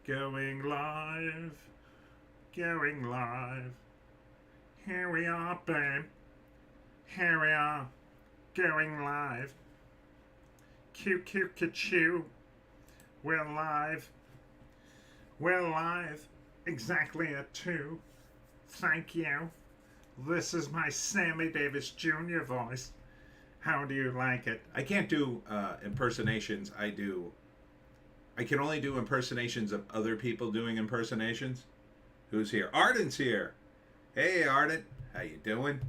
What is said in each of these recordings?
Going live. Going live. Here we are, babe. Here we are. Going live. Choo. We're live. We're live. Exactly at 2. Thank you. This is my Sammy Davis Jr. voice. How do you like it? I can't do impersonations. I can only do impersonations of other people doing impersonations. Who's here? Arden's here. Hey, Arden. How you doing?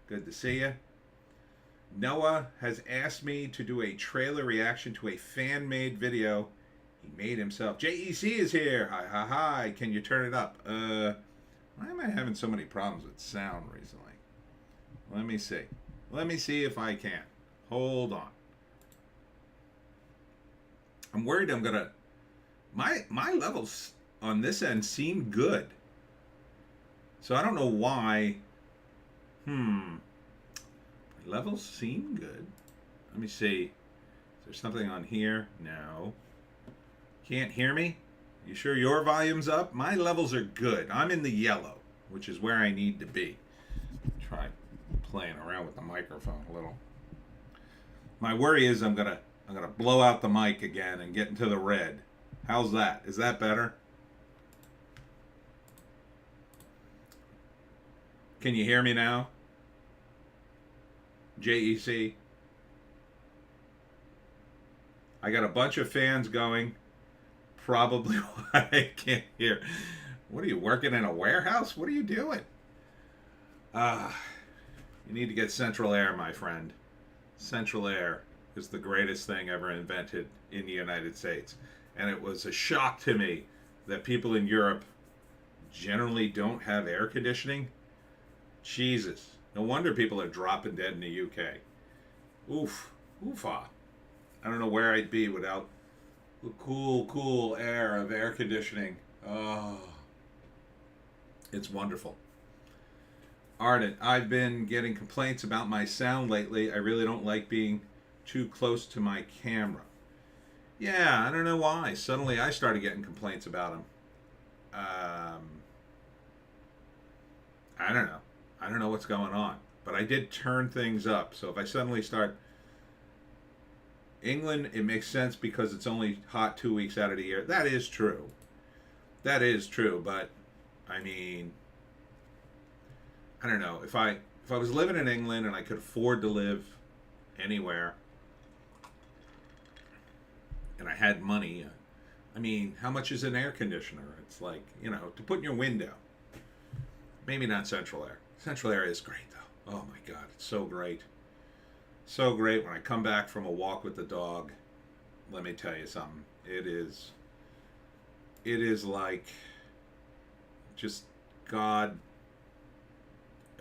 Good to see you. Noah has asked me to do a trailer reaction to a fan-made video he made himself. JEC is here. Hi. Can you turn it up? Why am I having so many problems with sound recently? Let me see. Let me see if I can. Hold on. I'm worried I'm gonna... My levels on this end seem good. So I don't know why... My levels seem good. Let me see. Is there something on here? No. Can't hear me? You sure your volume's up? My levels are good. I'm in the yellow, which is where I need to be. Try playing around with the microphone a little. My worry is I'm gonna blow out the mic again and get into the red. How's that? Is that better? Can you hear me now? JEC. I got a bunch of fans going. Probably why I can't hear. What are you, working in a warehouse? What are you doing? You need to get central air, my friend. Central air is the greatest thing ever invented in the United States. And it was a shock to me that people in Europe generally don't have air conditioning. Jesus. No wonder people are dropping dead in the UK. Oofa. I don't know where I'd be without the cool air of air conditioning. Oh, it's wonderful. Arden, I've been getting complaints about my sound lately. I really don't like being too close to my camera. Yeah, I don't know why. Suddenly I started getting complaints about them. I don't know. I don't know what's going on. But I did turn things up. So if I suddenly start... England, it makes sense because it's only hot 2 weeks out of the year. That is true. That is true. But, I mean... I don't know. If I was living in England and I could afford to live anywhere... and I had money... I mean, how much is an air conditioner? It's like, to put in your window. Maybe not central air. Central air is great, though. Oh, my God. It's so great. So great. When I come back from a walk with the dog, let me tell you something. It is like just God,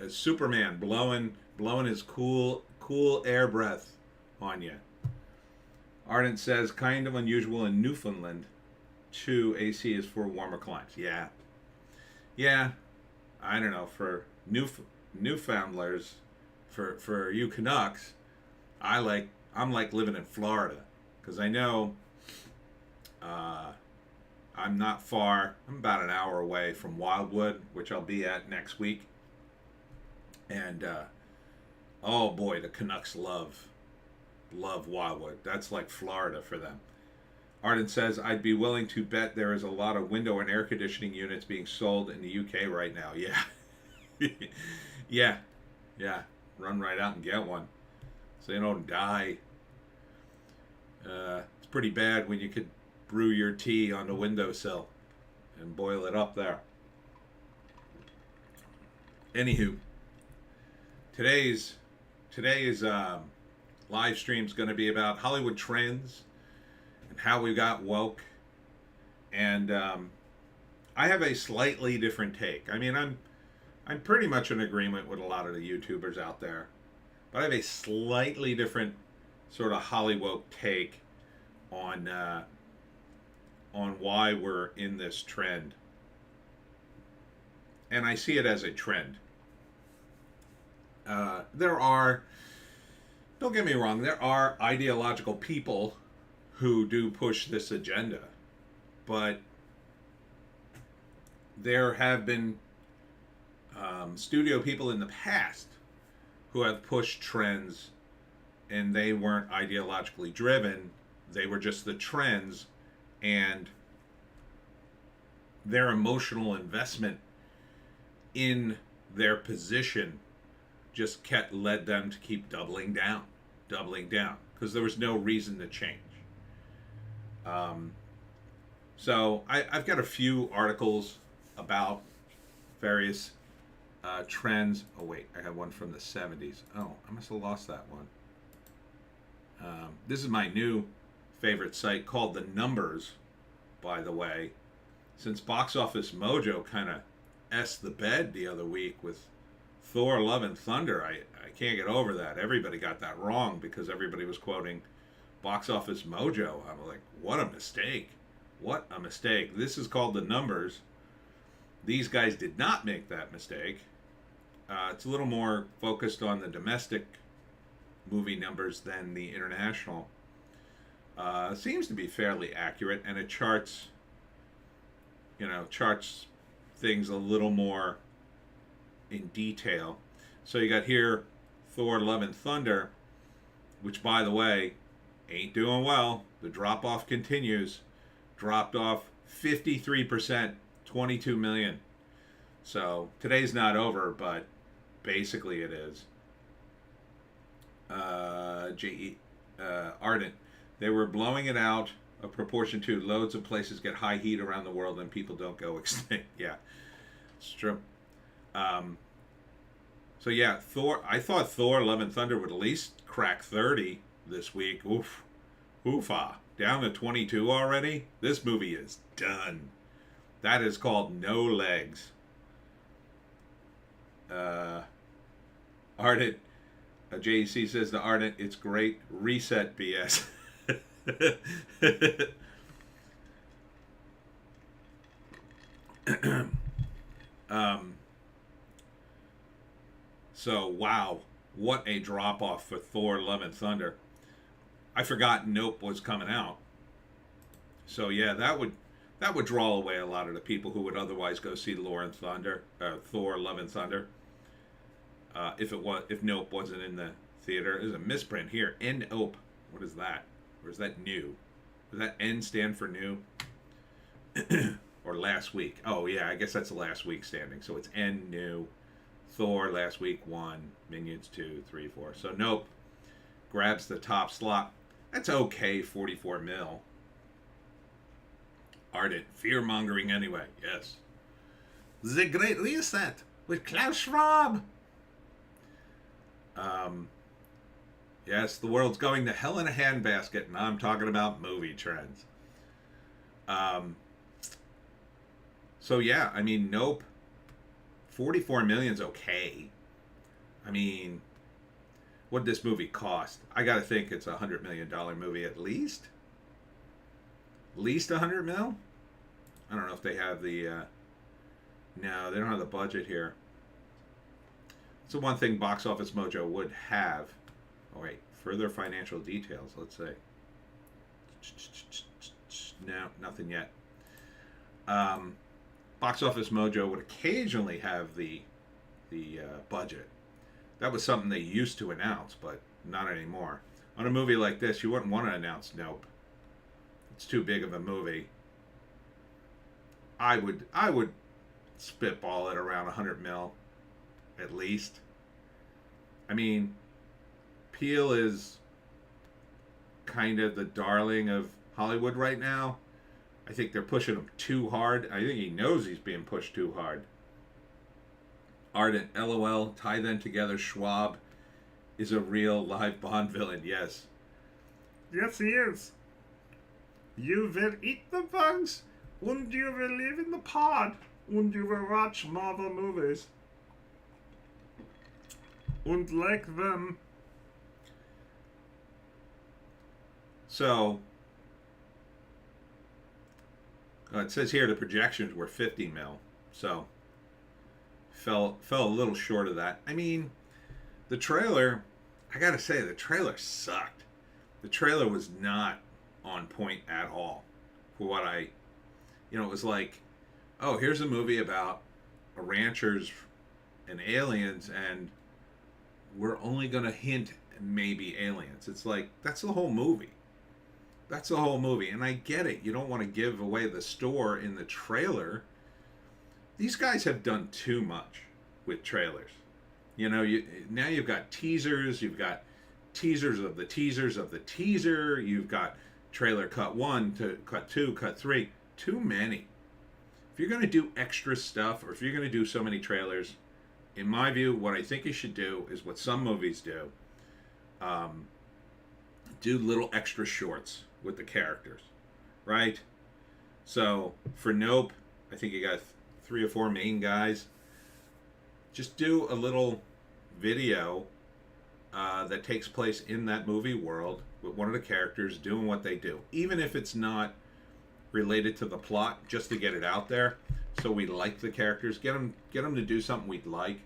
as Superman blowing his cool air breath on you. Ardent says, kind of unusual in Newfoundland. 2 AC is for warmer climes. Yeah. I don't know, for Newfoundlanders, for you Canucks, I'm like living in Florida, because I know I'm not far. I'm about an hour away from Wildwood, which I'll be at next week. And oh boy, the Canucks love Wildwood. That's like Florida for them. Arden says, I'd be willing to bet there is a lot of window and air conditioning units being sold in the UK right now. Yeah. Yeah. Run right out and get one so you don't die. It's pretty bad when you could brew your tea on the windowsill and boil it up there. Anywho, today's live stream is going to be about Hollywood trends and how we got woke. And I have a slightly different take. I mean, I'm pretty much in agreement with a lot of the YouTubers out there, but I have a slightly different sort of Hollywoke take on why we're in this trend. And I see it as a trend. Don't get me wrong, there are ideological people who do push this agenda, but there have been studio people in the past who have pushed trends, and they weren't ideologically driven. They were just the trends, and their emotional investment in their position just led them to keep doubling down, because there was no reason to change. So I've got a few articles about various trends. Oh wait, I have one from the 70s. Oh, I must have lost that one. This is my new favorite site called The Numbers, by the way. Since Box Office Mojo kind of essed the bed the other week with Thor Love and Thunder, I can't get over that. Everybody got that wrong because everybody was quoting Box Office Mojo. I'm like, what a mistake. What a mistake. This is called The Numbers. These guys did not make that mistake. It's a little more focused on the domestic movie numbers than the international. Seems to be fairly accurate, and it charts things a little more in detail. So you got here Thor Love and Thunder, which, by the way, ain't doing well. The drop off continues. Dropped off 53%, 22 million. So today's not over, but basically it is. Ardent. They were blowing it out of proportion to loads of places get high heat around the world and people don't go extinct. Yeah, it's true. So yeah, Thor. I thought Thor: Love and Thunder would at least crack 30 this week. Oof, oofa, down to 22 already. This movie is done. That is called no legs. Ardent. JEC says to Ardent, it's great. Reset BS. So wow, what a drop off for Thor: Love and Thunder. I forgot Nope was coming out. So yeah, that would draw away a lot of the people who would otherwise go see Thor: Love and Thunder. If Nope wasn't in the theater. There's a misprint here. Nope. What is that? Or is that new? Does that N stand for new? Or last week? Oh yeah, I guess that's the last week standing. So it's N new. Thor last week 1, Minions 2, 3, 4. So Nope grabs the top slot. That's okay, 44 mil. Ardent, fear mongering anyway. Yes. The Great Reset with Klaus Schwab. Yes, the world's going to hell in a handbasket, and I'm talking about movie trends. So yeah, I mean, Nope. 44 million's okay. I mean, what did this movie cost? I gotta think it's $100 million movie at least. At least 100 mil? I don't know if they have the... no, they don't have the budget here. It's the one thing Box Office Mojo would have. Oh wait, further financial details, let's say. No, nothing yet. Box Office Mojo would occasionally have the budget. That was something they used to announce, but not anymore. On a movie like this, you wouldn't want to announce Nope. It's too big of a movie. I would spitball it around 100 mil, at least. I mean, Peele is kind of the darling of Hollywood right now. I think they're pushing him too hard. I think he knows he's being pushed too hard. Ardent, LOL, tie them together. Schwab is a real live Bond villain. Yes. Yes, he is. You will eat the bugs, and you will live in the pod, and you will watch Marvel movies. And like them. So, it says here the projections were 50 mil. So, fell a little short of that. I mean, the trailer, I gotta say, the trailer sucked. The trailer was not on point at all for what it was like oh, here's a movie about ranchers and aliens, and we're only going to hint maybe aliens. It's like, that's the whole movie. That's the whole movie. And I get it. You don't want to give away the store in the trailer. These guys have done too much with trailers. You know, now you've got teasers, you've got teasers of the teasers of the teaser, you've got trailer cut 1 to cut 2, cut 3. Too many. If you're going to do extra stuff, or if you're going to do so many trailers, in my view, what I think you should do is what some movies do. Do little extra shorts with the characters, right? So for Nope, I think you got 3 or 4 main guys. Just do a little video that takes place in that movie world with one of the characters doing what they do, even if it's not related to the plot, just to get it out there, so we like the characters. Get them to do something we'd like.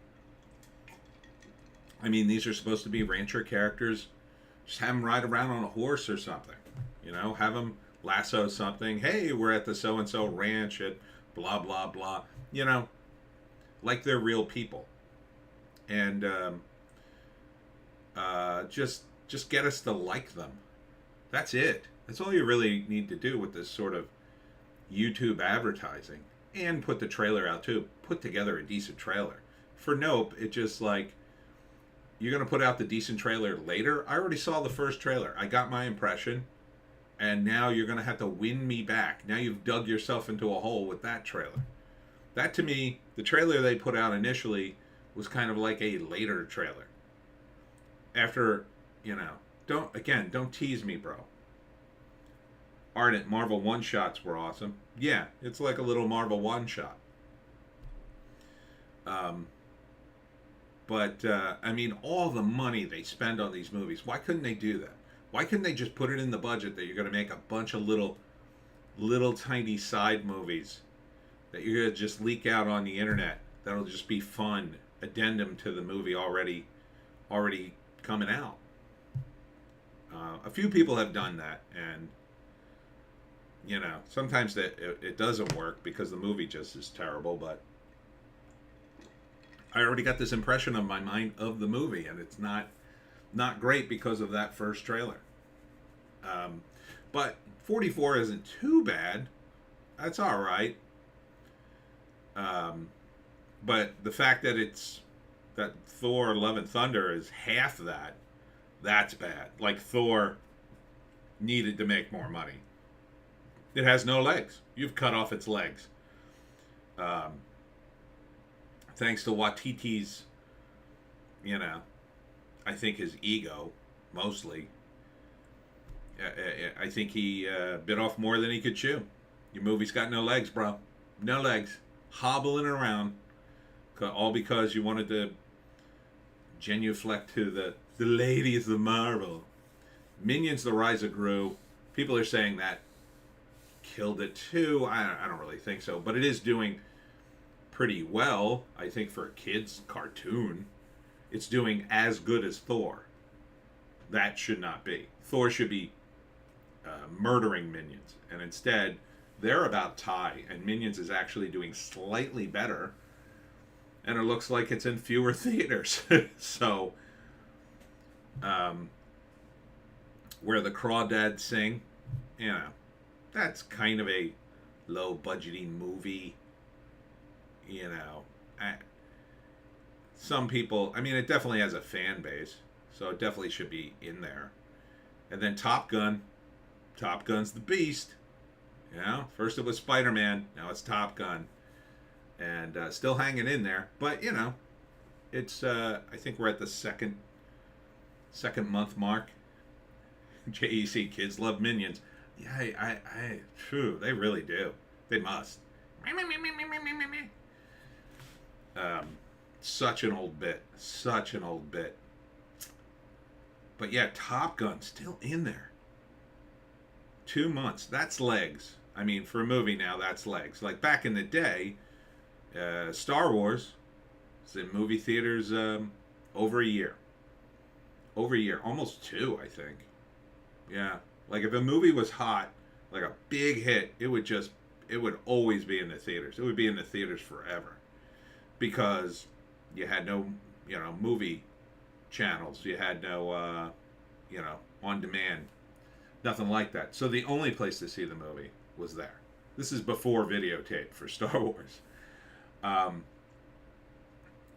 I mean, these are supposed to be rancher characters. Just have them ride around on a horse or something. You know, have them lasso something. Hey, we're at the so-and-so ranch at blah, blah, blah. You know, like they're real people. And just get us to like them. That's it. That's all you really need to do with this sort of YouTube advertising. And put the trailer out too. Put together a decent trailer. For Nope, it just like, you're going to put out the decent trailer later. I already saw the first trailer. I got my impression. And now you're going to have to win me back. Now you've dug yourself into a hole with that trailer. That, to me, the trailer they put out initially was kind of like a later trailer. After, you know, don't tease me, bro. Ardent Marvel one-shots were awesome. Yeah, it's like a little Marvel one-shot. But I mean, all the money they spend on these movies, why couldn't they do that? Why couldn't they just put it in the budget that you're going to make a bunch of little tiny side movies that you're going to just leak out on the internet that'll just be fun, addendum to the movie already coming out? A few people have done that, and you know, sometimes it doesn't work because the movie just is terrible, but I already got this impression of my mind of the movie, and it's not great because of that first trailer. But 44 isn't too bad. That's all right. But the fact that Thor: Love and Thunder is half that, that's bad. Like, Thor needed to make more money. It has no legs. You've cut off its legs. Thanks to Waititi's, you know, I think his ego, mostly. I think he bit off more than he could chew. Your movie's got no legs, bro. No legs. Hobbling around. All because you wanted to genuflect to the ladies of Marvel. Minions: The Rise of Gru. People are saying that killed it too. I don't really think so. But it is doing pretty well, I think, for a kid's cartoon. It's doing as good as Thor. That should not be. Thor should be murdering minions. And instead, they're about tie. And Minions is actually doing slightly better. And it looks like it's in fewer theaters. So, where the Crawdads sing, you know, that's kind of a low-budgeting movie. You know, some people, I mean, it definitely has a fan base, so it definitely should be in there. And then Top Gun. Top Gun's the beast. You know, first it was Spider-Man, now it's Top Gun. And still hanging in there. But, you know, it's, I think we're at the second month mark. JEC, kids love Minions. Yeah, true, they really do. They must. Such an old bit. Such an old bit. But yeah, Top Gun's still in there. 2 months. That's legs. I mean, for a movie now, that's legs. Like back in the day, Star Wars was in movie theaters over a year. Over a year. Almost 2, I think. Yeah. Like if a movie was hot, like a big hit, it would it would always be in the theaters. It would be in the theaters forever, because you had no, movie channels. You had no, on demand, nothing like that. So the only place to see the movie was there. This is before videotape for Star Wars.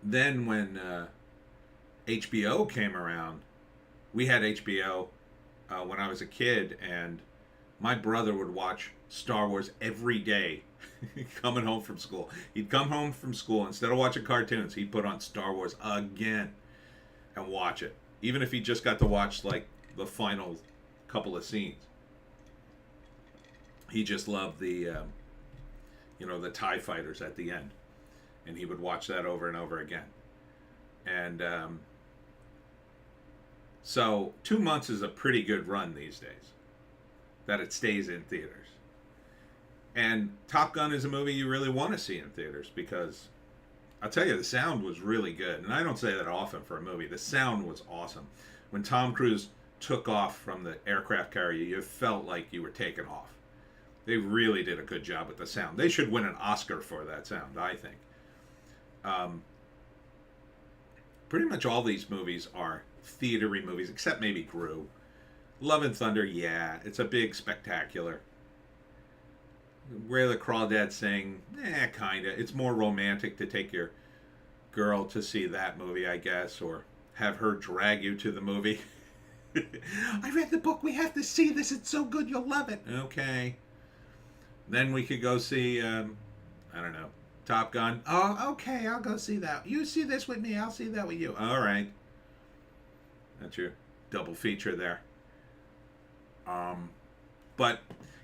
Then when HBO came around, we had HBO when I was a kid, and my brother would watch Star Wars every day coming home from school. He'd come home from school, instead of watching cartoons, he'd put on Star Wars again and watch it, even if he just got to watch like the final couple of scenes. He just loved the the TIE fighters at the end, and he would watch that over and over again. And so 2 months is a pretty good run these days that it stays in theaters. And Top Gun is a movie you really want to see in theaters, because I'll tell you, the sound was really good. And I don't say that often for a movie. The sound was awesome. When Tom Cruise took off from the aircraft carrier, you felt like you were taking off. They really did a good job with the sound. They should win an Oscar for that sound, I think. Pretty much all these movies are theatery movies, except maybe Gru. Love and Thunder, yeah, it's a big spectacular. Where the Crawdads Sing, kinda. It's more romantic to take your girl to see that movie, I guess, or have her drag you to the movie. I read the book, we have to see this, it's so good, you'll love it. Okay. Then we could go see, I don't know, Top Gun. Oh, okay, I'll go see that. You see this with me, I'll see that with you. All right. That's your double feature there. But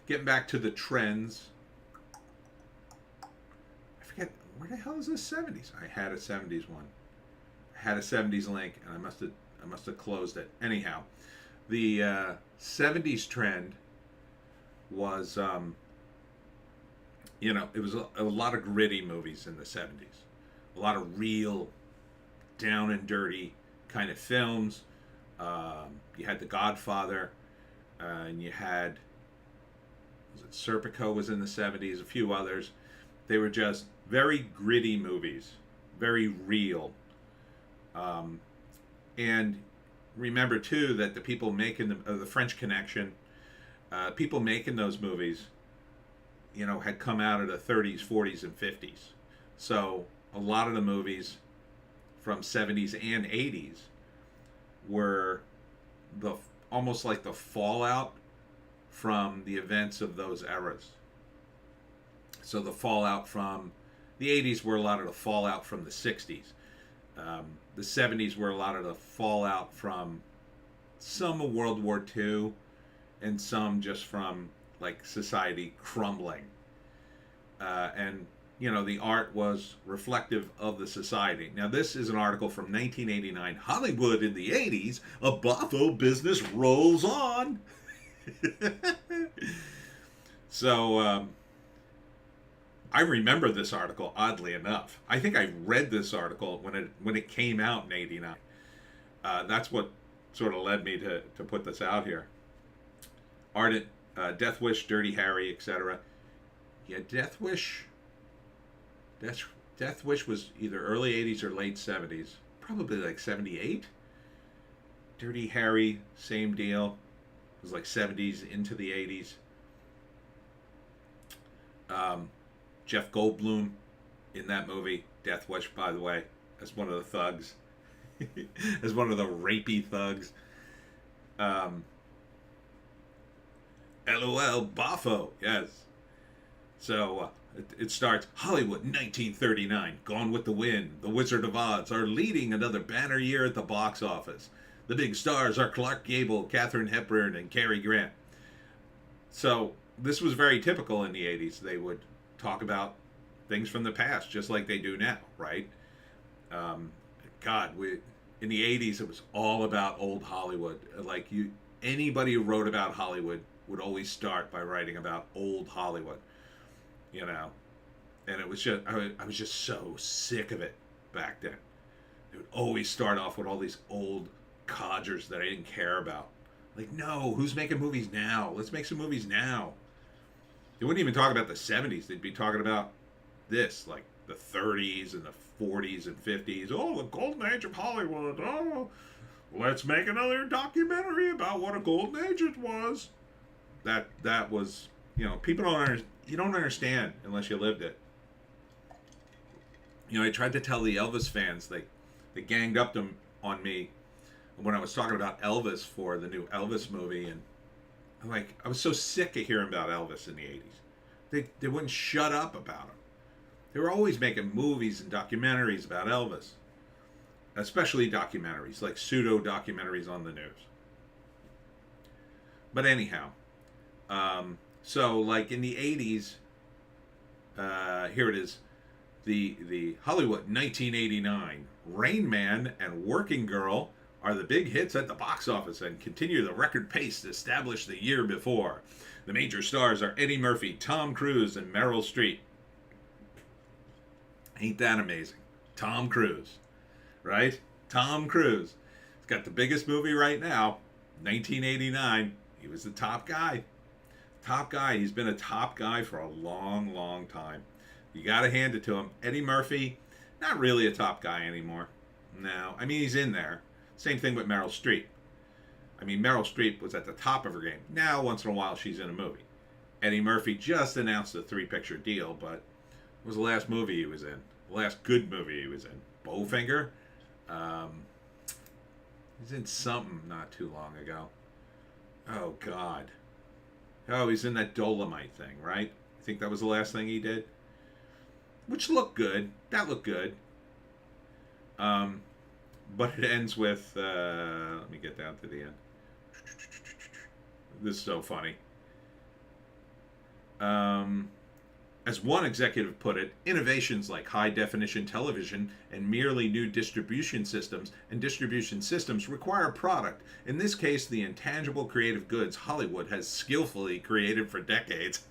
getting back to the trends, I forget, where the hell is this 70s? I had a 70s one. I had a 70s link, and I must have closed it. Anyhow, the 70s trend was, it was a lot of gritty movies in the 70s. A lot of real down and dirty kind of films. You had The Godfather, and you had, was it Serpico was in the 70s, a few others. They were just very gritty movies, very real. And remember, too, that the people making the French Connection, people making those movies, had come out of the 30s, 40s, and 50s. So a lot of the movies from 70s and 80s were almost like the fallout from the events of those eras. So the fallout from the 80s were a lot of the fallout from the 60s. The 70s were a lot of the fallout from some of World War II, and some just from like society crumbling. And the art was reflective of the society. Now, this is an article from 1989. Hollywood in the 80s, a boffo business rolls on. So, I remember this article, oddly enough. I think I read this article when it came out in 89. That's what sort of led me to put this out here. Ardent, Death Wish, Dirty Harry, etc. Yeah, Death Wish was either early 80s or late 70s. Probably like 78. Dirty Harry, same deal. It was like 70s into the 80s. Jeff Goldblum in that movie, Death Wish, by the way, as one of the thugs. As one of the rapey thugs. LOL, Boffo, yes. So, it starts, Hollywood, 1939, Gone with the Wind, The Wizard of Oz are leading another banner year at the box office. The big stars are Clark Gable, Katharine Hepburn, and Cary Grant. So, this was very typical in the 80s. They would talk about things from the past, just like they do now, right? In the 80s, it was all about old Hollywood. Anybody who wrote about Hollywood would always start by writing about old Hollywood, and it was just, I was just so sick of it back then. They would always start off with all these old codgers that I didn't care about. Like, no, who's making movies now? Let's make some movies now. They wouldn't even talk about the 70s. They'd be talking about this, like the 30s and the 40s and 50s. Oh, the golden age of Hollywood. Oh, let's make another documentary about what a golden age it was. That was, people you don't understand unless you lived it. I tried to tell the Elvis fans, they ganged up on me when I was talking about Elvis for the new Elvis movie, and I was so sick of hearing about Elvis in the 80s. They wouldn't shut up about him. They were always making movies and documentaries about Elvis, especially documentaries, like pseudo documentaries on the news. But anyhow, so like in the 80s, here it is, the Hollywood 1989, Rain Man and Working Girl are the big hits at the box office and continue the record pace established the year before. The major stars are Eddie Murphy, Tom Cruise, and Meryl Streep. Ain't that amazing? Tom Cruise, right? Tom Cruise. He's got the biggest movie right now, 1989. He was the top guy. Top guy. He's been a top guy for a long, long time. You got to hand it to him. Eddie Murphy, not really a top guy anymore. No. I mean, he's in there. Same thing with Meryl Streep. I mean, Meryl Streep was at the top of her game. Now, once in a while, she's in a movie. Eddie Murphy just announced a 3-picture deal, but what was the last movie he was in? The last good movie he was in? Bowfinger? He was in something not too long ago. Oh, God. Oh, he's in that Dolomite thing, right? I think that was the last thing he did. Which looked good. That looked good. But it ends with, let me get down to the end. This is so funny. As one executive put it, innovations like high-definition television and merely new distribution systems require a product. In this case, the intangible creative goods Hollywood has skillfully created for decades.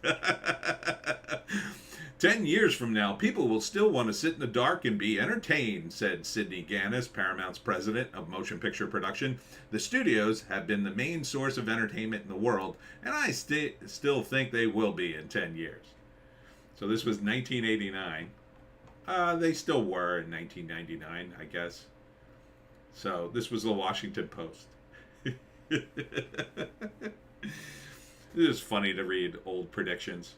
10 years from now, people will still want to sit in the dark and be entertained, said Sidney Gannis, Paramount's president of motion picture production. The studios have been the main source of entertainment in the world, and I still think they will be in 10 years. So this was 1989. They still were in 1999, I guess. So this was the Washington Post. It is funny to read old predictions.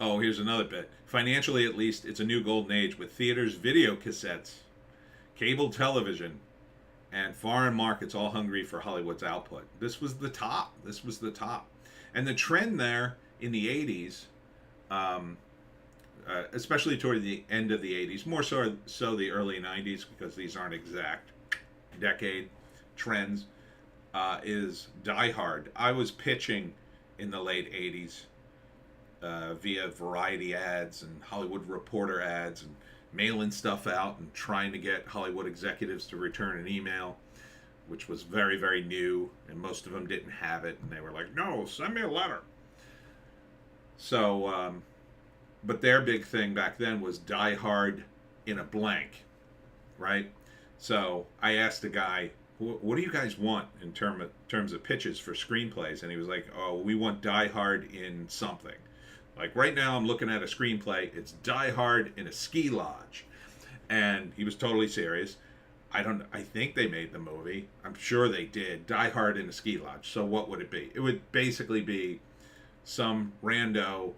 Oh, here's another bit. Financially, at least, it's a new golden age with theaters, video cassettes, cable television, and foreign markets all hungry for Hollywood's output. This was the top. This was the top. And the trend there in the 80s, especially toward the end of the 80s, more so the early 90s, because these aren't exact decade trends, is Die Hard. I was pitching in the late 80s via Variety ads and Hollywood Reporter ads and mailing stuff out and trying to get Hollywood executives to return an email, which was very, very new, and most of them didn't have it, and they were like, no, send me a letter. So, but their big thing back then was Die Hard in a blank, right? So I asked the guy, what do you guys want in terms of pitches for screenplays? And he was like, oh, we want Die Hard in something. Like right now I'm looking at a screenplay, it's Die Hard in a ski lodge. And he was totally serious. I think they made the movie. I'm sure they did. Die Hard in a ski lodge. So what would it be? It would basically be some rando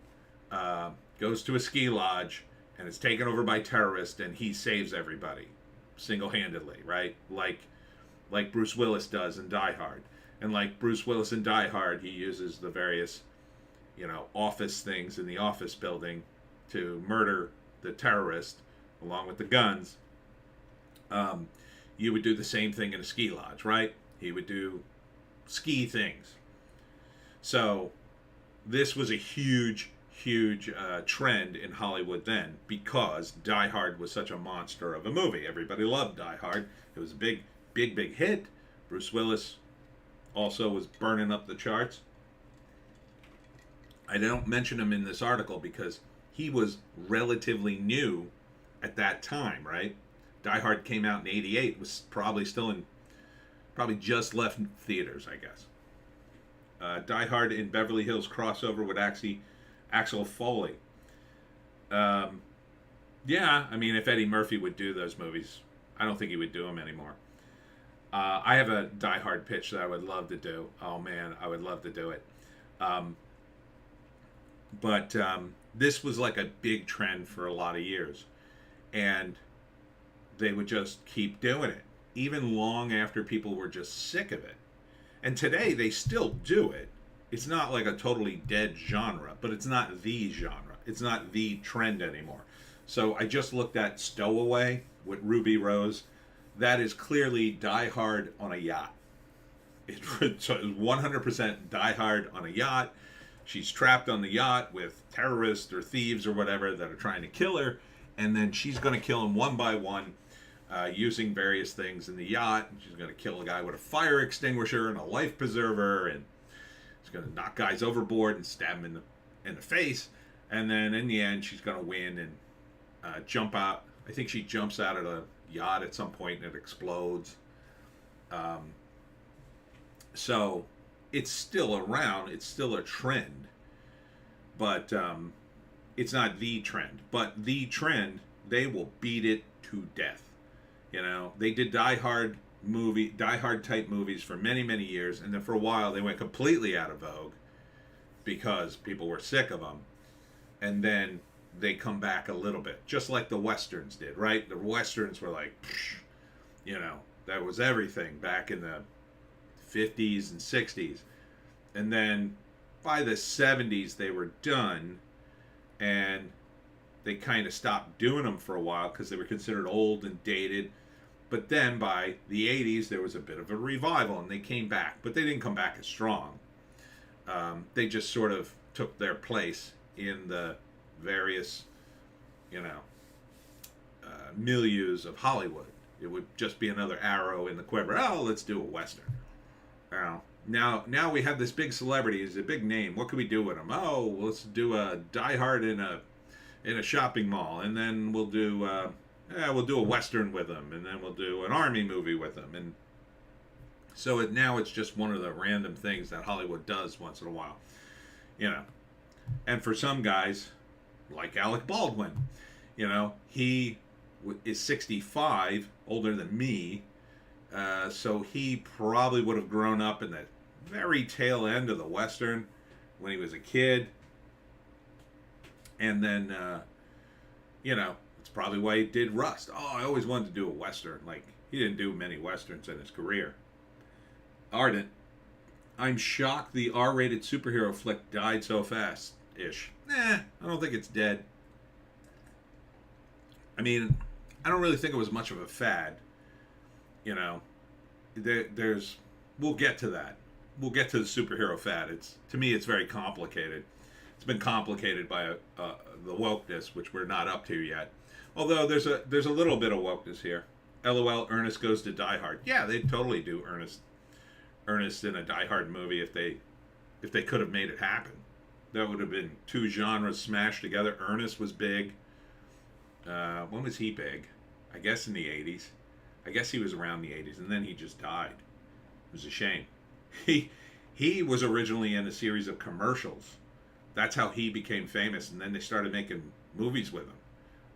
goes to a ski lodge and it's taken over by terrorists and he saves everybody single-handedly, right? Like Bruce Willis does in Die Hard. And like Bruce Willis in Die Hard, he uses the various, office things in the office building to murder the terrorist along with the guns. You would do the same thing in a ski lodge, right? He would do ski things. So this was a huge trend in Hollywood then because Die Hard was such a monster of a movie. Everybody loved Die Hard. It was a big hit. Bruce Willis also was burning up the charts. I don't mention him in this article because he was relatively new at that time, right? Die Hard came out in 88, was probably still in Probably just left theaters, I guess. Die Hard in Beverly Hills crossover with Axel Foley. Yeah, I mean, if Eddie Murphy would do those movies, I don't think he would do them anymore. I have a Die Hard pitch that I would love to do. Oh man, I would love to do it. But this was like a big trend for a lot of years, and they would just keep doing it, even long after people were just sick of it. And today they still do it. It's not like a totally dead genre, but it's not the genre. It's not the trend anymore. So I just looked at Stowaway with Ruby Rose. That is clearly Die Hard on a yacht. It's 100% Die Hard on a yacht. She's trapped on the yacht with terrorists or thieves or whatever that are trying to kill her, and then she's going to kill them one by one using various things in the yacht. She's going to kill a guy with a fire extinguisher and a life preserver, and she's going to knock guys overboard and stab them in the face. And then in the end, she's going to win and jump out. I think she jumps out of the yacht at some point and it explodes. So it's still around. It's still a trend. But it's not the trend. But the trend, they will beat it to death. You know, they did Die Hard type movies for many, many years. And then for a while, they went completely out of vogue because people were sick of them. And then they come back a little bit, just like the Westerns did, right? The Westerns were like, you know, that was everything back in the 50s and 60s. And then by the 70s, they were done, and they kind of stopped doing them for a while because they were considered old and dated. But then by the 80s, there was a bit of a revival, and they came back. But they didn't come back as strong. They just sort of took their place in the various, you know, milieus of Hollywood. It would just be another arrow in the quiver. Oh, let's do a Western. Now we have this big celebrity. He's a big name. What can we do with him? Oh, let's do a Die Hard in a shopping mall, and then we'll do a Western with him, and then we'll do an army movie with him. And so now it's just one of the random things that Hollywood does once in a while, you know. And for some guys, like Alec Baldwin, you know, he is 65, older than me, so he probably would have grown up in the very tail end of the Western when he was a kid. And then, you know, it's probably why he did Rust. Oh, I always wanted to do a Western. Like, he didn't do many Westerns in his career. Ardent. I'm shocked the R-rated superhero flick died so fast-ish. I don't think it's dead. I mean, I don't really think it was much of a fad. You know, we'll get to that. We'll get to the superhero fad. To me, it's very complicated. It's been complicated by the wokeness, which we're not up to yet. Although there's a little bit of wokeness here. LOL, Ernest goes to Die Hard. Yeah, they'd totally do Ernest in a Die Hard movie if they could have made it happen. That would have been two genres smashed together. Ernest was big. When was he big? I guess in the 80s. I guess he was around the 80s, and then he just died. It was a shame. He was originally in a series of commercials. That's how he became famous, and then they started making movies with him,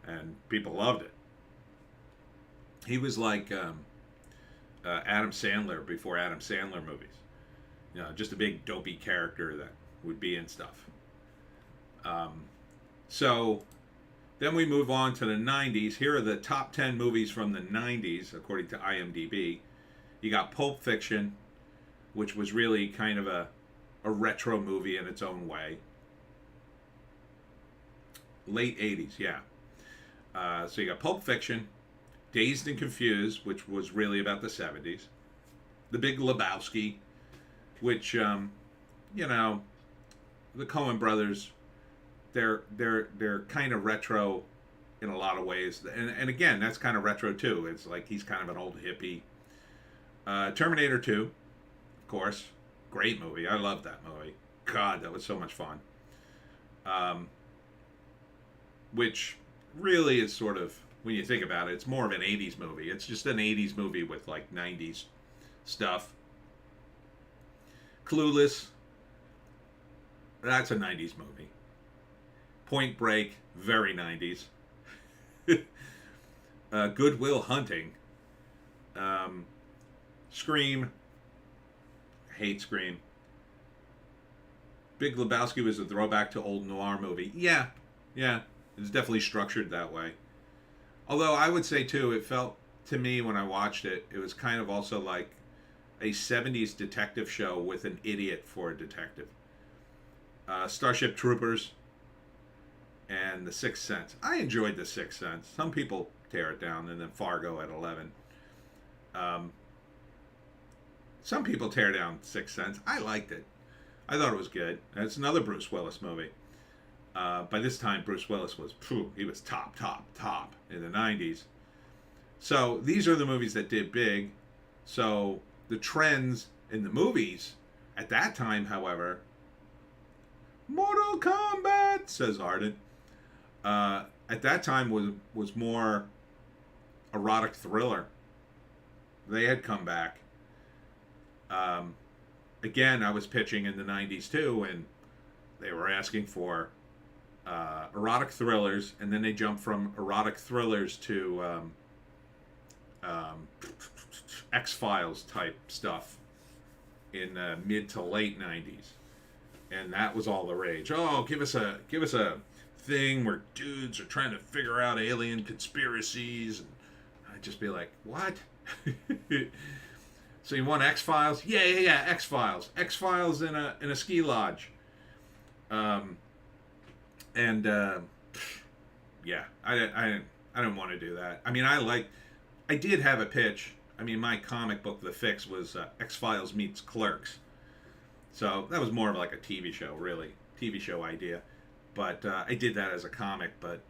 and people loved it. He was like Adam Sandler before Adam Sandler movies. You know, just a big dopey character that would be in stuff. So then we move on to the 90s. Here are the top 10 movies from the 90s, according to IMDb. You got Pulp Fiction, which was really kind of a retro movie in its own way. Late 80s, yeah. So you got Pulp Fiction, Dazed and Confused, which was really about the 70s. The Big Lebowski, which, you know, the Coen brothers, they're kind of retro in a lot of ways. And again, that's kind of retro too. It's like he's kind of an old hippie. Terminator 2, of course. Great movie. I love that movie. God, that was so much fun. Which really is sort of, when you think about it, it's more of an 80s movie. It's just an 80s movie with like 90s stuff. Clueless, that's a 90s movie. Point Break, very 90s. Good Will Hunting. Scream, hate Scream. Big Lebowski was a throwback to old noir movie. Yeah, it's definitely structured that way. Although I would say too, it felt to me when I watched it, it was kind of also like a 70s detective show with an idiot for a detective. Starship Troopers and The Sixth Sense. I enjoyed The Sixth Sense. Some people tear it down, and then Fargo at 11. Some people tear down Sixth Sense. I liked it. I thought it was good. And it's another Bruce Willis movie. By this time, Bruce Willis was, he was top in the 90s. So these are the movies that did big. So the trends in the movies at that time, however, Mortal Kombat, says Arden, at that time was more erotic thriller. They had come back. Again, I was pitching in the 90s too, and they were asking for erotic thrillers, and then they jumped from erotic thrillers to X-Files type stuff in the mid to late 90s, and that was all the rage. Oh, give us a thing where dudes are trying to figure out alien conspiracies, and I'd just be like, what? So you want X-Files? Yeah, X-Files. X-Files in a ski lodge. Yeah, I didn't want to do that. I mean, I did have a pitch. I mean, my comic book, The Fix, was X-Files meets Clerks. So that was more of like a TV show, really. TV show idea. But I did that as a comic. But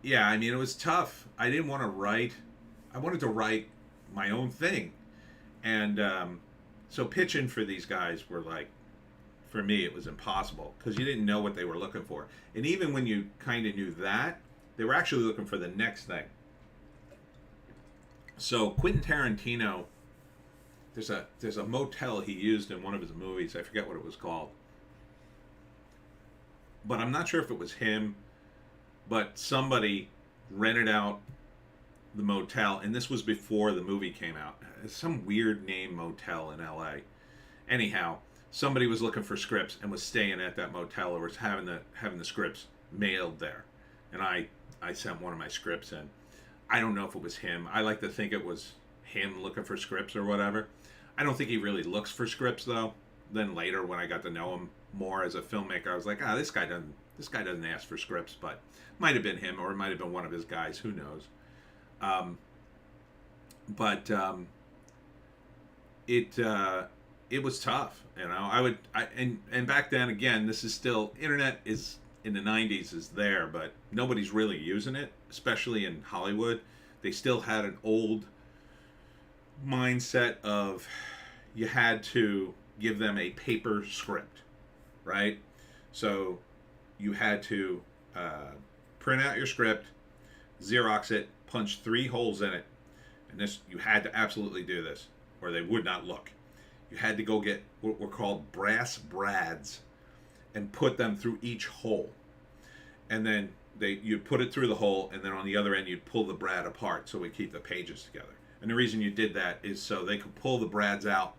yeah, I mean, it was tough. I didn't want to write. I wanted to write my own thing. And so pitching for these guys were like, for me, it was impossible because you didn't know what they were looking for. And even when you kind of knew that, they were actually looking for the next thing. So Quentin Tarantino, there's a motel he used in one of his movies. I forget what it was called. But I'm not sure if it was him, but somebody rented out the motel, and this was before the movie came out. Some weird name motel in LA. Anyhow, somebody was looking for scripts and was staying at that motel, or was having the scripts mailed there. And I sent one of my scripts in. I don't know if it was him. I like to think it was him looking for scripts or whatever. I don't think he really looks for scripts though. Then later, when I got to know him more as a filmmaker, I was like, this guy doesn't ask for scripts. But might have been him, or it might have been one of his guys. Who knows? It was tough, you know. And back then, again, this is still, internet is in the 90s is there, but nobody's really using it, especially in Hollywood. They still had an old mindset of you had to give them a paper script, right? So you had to print out your script, Xerox it, punch 3 holes in it, and this, you had to absolutely do this, or they would not look. You had to go get what were called brass brads and put them through each hole. And then you'd put it through the hole, and then on the other end you'd pull the brad apart so we keep the pages together. And the reason you did that is so they could pull the brads out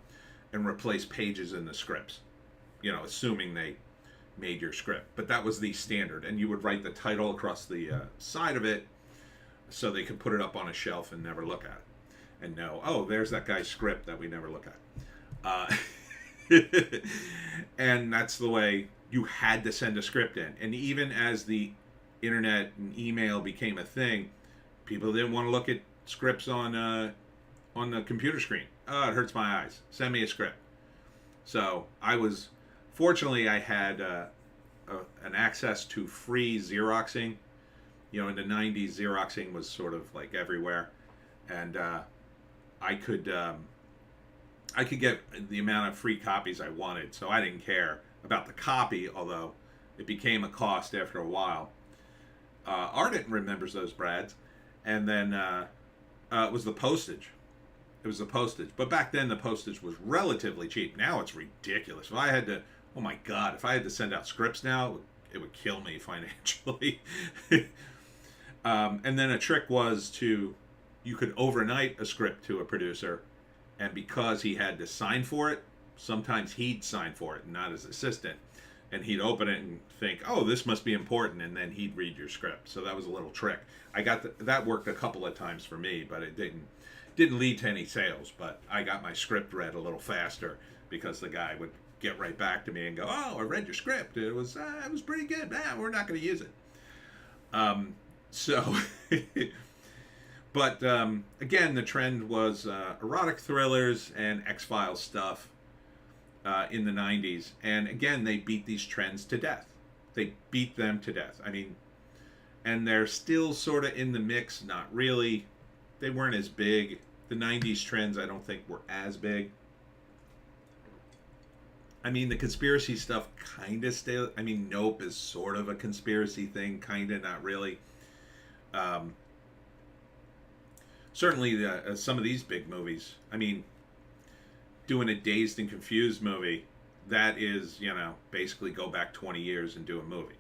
and replace pages in the scripts, you know, assuming they made your script. But that was the standard, and you would write the title across the side of it so they could put it up on a shelf and never look at it and know, oh, there's that guy's script that we never look at. And that's the way you had to send a script in. And even as the internet and email became a thing, people didn't want to look at scripts on the computer screen. Oh, it hurts my eyes. Send me a script. So fortunately I had an access to free Xeroxing. You know, in the 90s, Xeroxing was sort of like everywhere. And I could get the amount of free copies I wanted, so I didn't care about the copy, although it became a cost after a while. Ardent remembers those brads. And then it was the postage. It was the postage. But back then, the postage was relatively cheap. Now it's ridiculous. If I had to, oh my God, if I had to send out scripts now, it would kill me financially. And then a trick was you could overnight a script to a producer, and because he had to sign for it, sometimes he'd sign for it, not his assistant. And he'd open it and think, oh, this must be important, and then he'd read your script. So that was a little trick. I got that worked a couple of times for me, but it didn't lead to any sales. But I got my script read a little faster because the guy would get right back to me and go, oh, I read your script. It was pretty good. We're not going to use it. So, but again, the trend was erotic thrillers and X-Files stuff in the 90s. And again, they beat these trends to death. They beat them to death. I mean, and they're still sort of in the mix, not really. They weren't as big. The 90s trends, I don't think, were as big. I mean, the conspiracy stuff kind of still... I mean, Nope is sort of a conspiracy thing, kind of, not really. Certainly, some of these big movies, I mean, doing a Dazed and Confused movie, that is, basically go back 20 years and do a movie,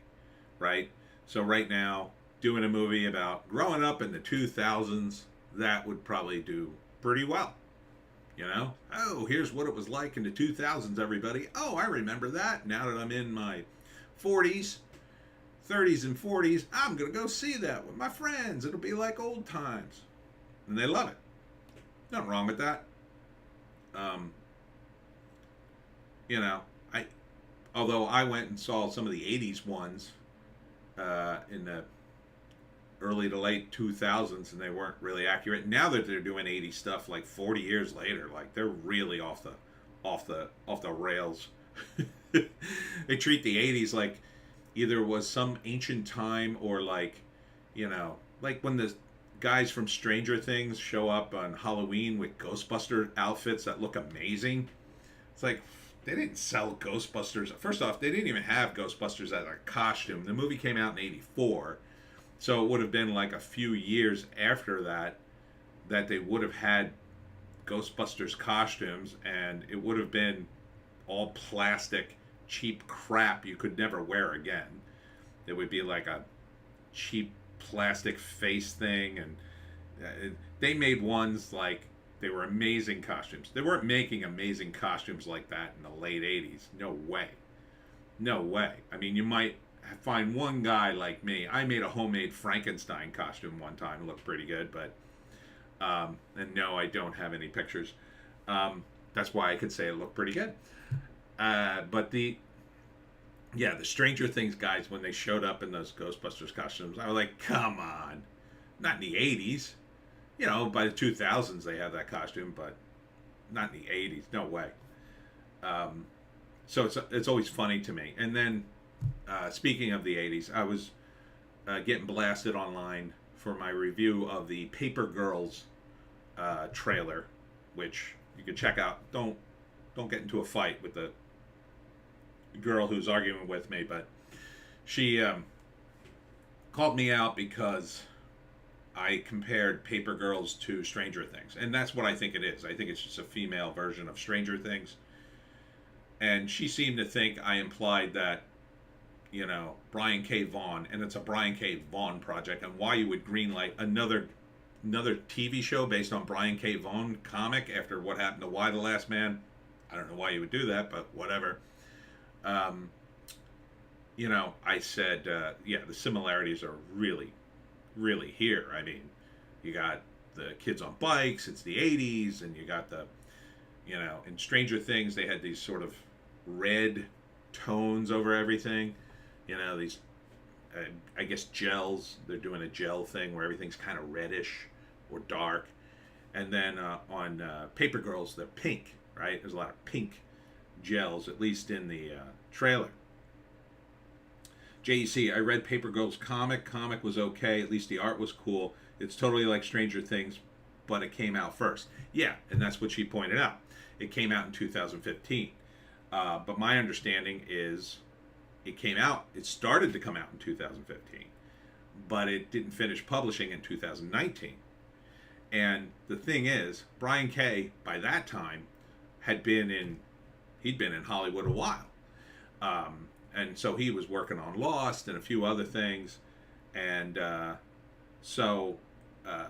right? So right now, doing a movie about growing up in the 2000s, that would probably do pretty well. Oh, here's what it was like in the 2000s, everybody. Oh, I remember that. Now that I'm in my 40s, 30s and 40s, I'm going to go see that with my friends. It'll be like old times. And they love it. Nothing wrong with that. Although I went and saw some of the 80s ones in the early to late 2000s, and they weren't really accurate. Now that they're doing 80s stuff like 40 years later, like they're really off the rails. They treat the 80s like either it was some ancient time or like when the guys from Stranger Things show up on Halloween with Ghostbuster outfits that look amazing. It's like, they didn't sell Ghostbusters. First off, they didn't even have Ghostbusters as a costume. The movie came out in 84. So it would have been like a few years after that they would have had Ghostbusters costumes, and it would have been all plastic, cheap crap you could never wear again. It would be like a cheap plastic face thing, and they made ones like they were amazing costumes. They weren't making amazing costumes like that in the late 80s. No way. No way. I mean, you might find one guy like me. I made a homemade Frankenstein costume one time. It looked pretty good, but and no, I don't have any pictures. That's why I could say it looked pretty good. But the Stranger Things guys, when they showed up in those Ghostbusters costumes, I was like, come on. Not in the 80s. By the 2000s they have that costume, but not in the 80s. No way. So it's always funny to me. And then, speaking of the 80s, I was getting blasted online for my review of the Paper Girls trailer, which you can check out. Don't get into a fight with the girl who's arguing with me, but she called me out because I compared Paper Girls to Stranger Things, and that's what I think it is. I think it's just a female version of Stranger Things, and she seemed to think I implied that Brian K. Vaughan, and it's a Brian K. Vaughan project, and why you would greenlight another TV show based on Brian K. Vaughan comic after what happened to Y the Last Man. I don't know why you would do that, but whatever. I said, the similarities are really, really here. I mean, you got the kids on bikes, it's the 80s, and you got the, in Stranger Things, they had these sort of red tones over everything. These, I guess, gels. They're doing a gel thing where everything's kind of reddish or dark. And then on Paper Girls, they're pink, right? There's a lot of pink gels, at least in the trailer. JEC, I read Paper Girls comic. Comic was okay. At least the art was cool. It's totally like Stranger Things, but it came out first. Yeah, and that's what she pointed out. It came out in 2015. But my understanding is it started to come out in 2015, but it didn't finish publishing in 2019. And the thing is, Brian Kay, by that time, he'd been in Hollywood a while. And so he was working on Lost and a few other things. And so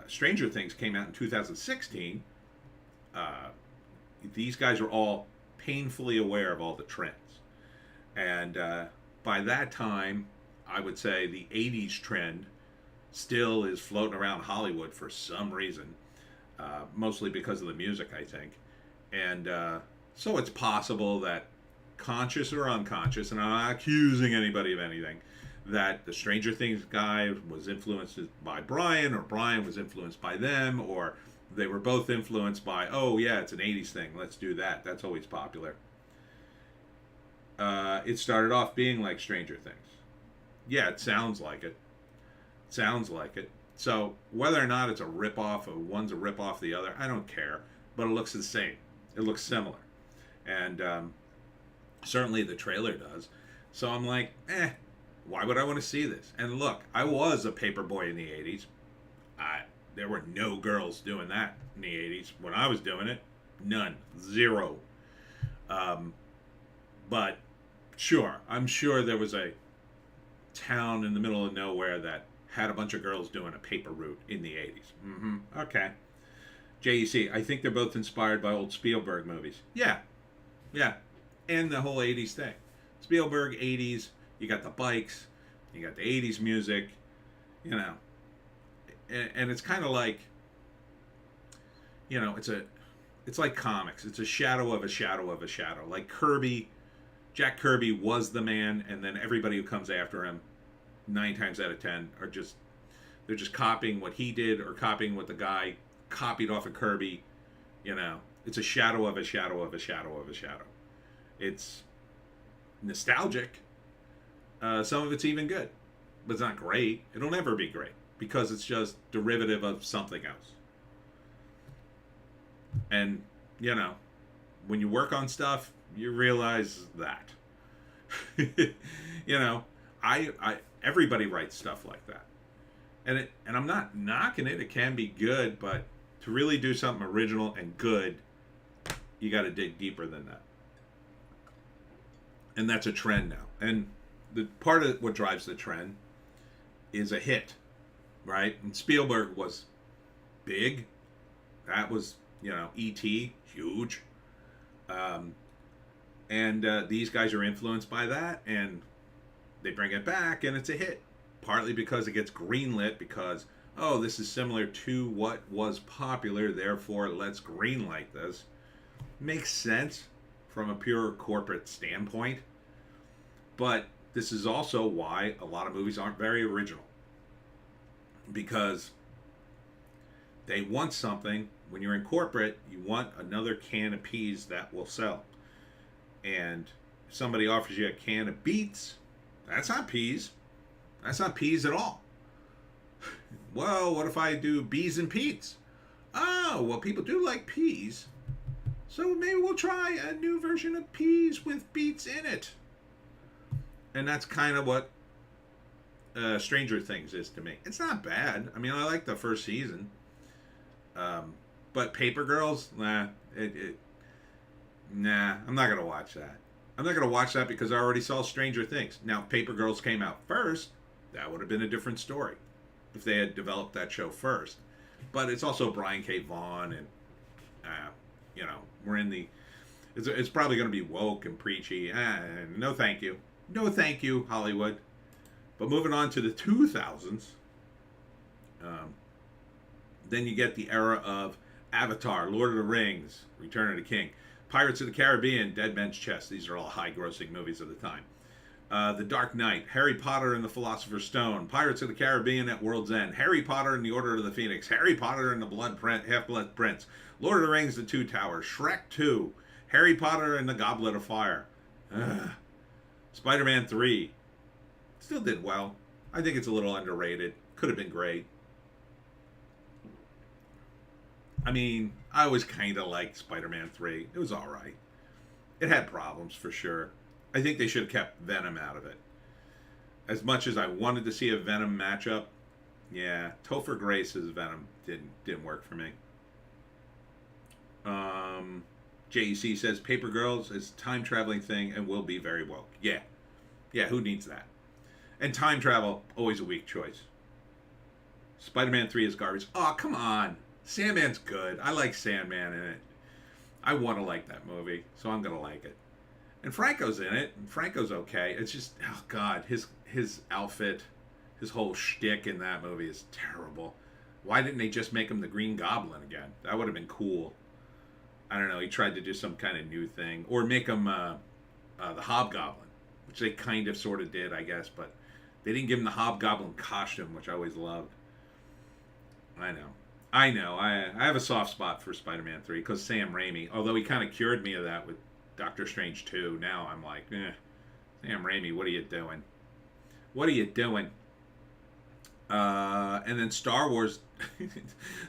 Stranger Things came out in 2016. These guys are all painfully aware of all the trends. And by that time, I would say the 80s trend still is floating around Hollywood for some reason, mostly because of the music, I think. And so it's possible that, conscious or unconscious, and I'm not accusing anybody of anything, that the Stranger Things guy was influenced by Brian, or Brian was influenced by them, or they were both influenced by, oh yeah, it's an 80s thing, let's do that. That's always popular. It started off being like Stranger Things. Yeah, it sounds like it. Sounds like it. So whether or not it's a ripoff, or one's a ripoff of the other, I don't care. But it looks the same. It looks similar. And certainly the trailer does. So I'm like, why would I want to see this? And look, I was a paper boy in the 80s. There were no girls doing that in the 80s. When I was doing it, none. Zero. But sure, I'm sure there was a town in the middle of nowhere that had a bunch of girls doing a paper route in the 80s. Okay. JEC, I think they're both inspired by old Spielberg movies. Yeah. And the whole 80s thing. Spielberg, 80s, you got the bikes, you got the 80s music, you know. And it's kind of like, you know, it's like comics. It's a shadow of a shadow of a shadow. Like Kirby, Jack Kirby was the man, and then everybody who comes after him, 9 times out of 10, they're just copying what he did, or copying what the guy copied off of Kirby. You know, it's a shadow of a shadow of a shadow of a shadow. It's nostalgic. Some of it's even good, but it's not great. It'll never be great because it's just derivative of something else. And, you know, when you work on stuff, you realize that. You know, everybody writes stuff like that. And I'm not knocking it. It can be good, but to really do something original and good, you got to dig deeper than that. And that's a trend now. And the part of what drives the trend is a hit, right? And Spielberg was big. That was, you know, E.T., huge. And these guys are influenced by that, and they bring it back, and it's a hit. Partly because it gets greenlit, because, oh, this is similar to what was popular, therefore let's greenlight this. Makes sense from a pure corporate standpoint. But this is also why a lot of movies aren't very original. Because they want something. When you're in corporate, you want another can of peas that will sell. And if somebody offers you a can of beets, that's not peas. That's not peas at all. Well, what if I do bees and peats? Oh, well, people do like peas. So maybe we'll try a new version of peas with beets in it. And that's kind of what Stranger Things is to me. It's not bad. I mean, I like the first season. But Paper Girls, nah, I'm not going to watch that. I'm not going to watch that because I already saw Stranger Things. Now, if Paper Girls came out first, that would have been a different story if they had developed that show first. But it's also Brian K. Vaughan, and, you know, we're in the... It's probably going to be woke and preachy. No thank you. No thank you, Hollywood. But moving on to the 2000s, then you get the era of Avatar, Lord of the Rings, Return of the King, Pirates of the Caribbean, Dead Man's Chest. These are all high-grossing movies of the time. The Dark Knight, Harry Potter and the Philosopher's Stone, Pirates of the Caribbean at World's End, Harry Potter and the Order of the Phoenix, Harry Potter and the Half-Blood Prince, Lord of the Rings, The Two Towers, Shrek 2, Harry Potter and the Goblet of Fire, Spider-Man 3. Still did well. I think it's a little underrated. Could have been great. I mean, I always kind of liked Spider-Man 3. It was alright. It had problems, for sure. I think they should have kept Venom out of it. As much as I wanted to see a Venom matchup, Yeah, Topher Grace's Venom didn't work for me. JEC says Paper Girls is a time traveling thing and will be very woke. Yeah, yeah. Who needs that? And time travel always a weak choice. Spider-Man 3 is garbage. Oh, come on. Sandman's good. I like Sandman in it. I want to like that movie, so I'm gonna like it. And Franco's in it, and Franco's okay. It's just, oh god, his outfit, his whole shtick in that movie is terrible. Why didn't they just make him the Green Goblin again? That would have been cool. I don't know. He tried to do some kind of new thing, or make him the Hobgoblin, which they kind of sort of did, I guess, but they didn't give him the Hobgoblin costume, which I always loved. I know. I have a soft spot for Spider-Man 3 because Sam Raimi, although he kind of cured me of that with Doctor Strange 2, now I'm like, Sam Raimi, what are you doing? What are you doing? And then Star Wars,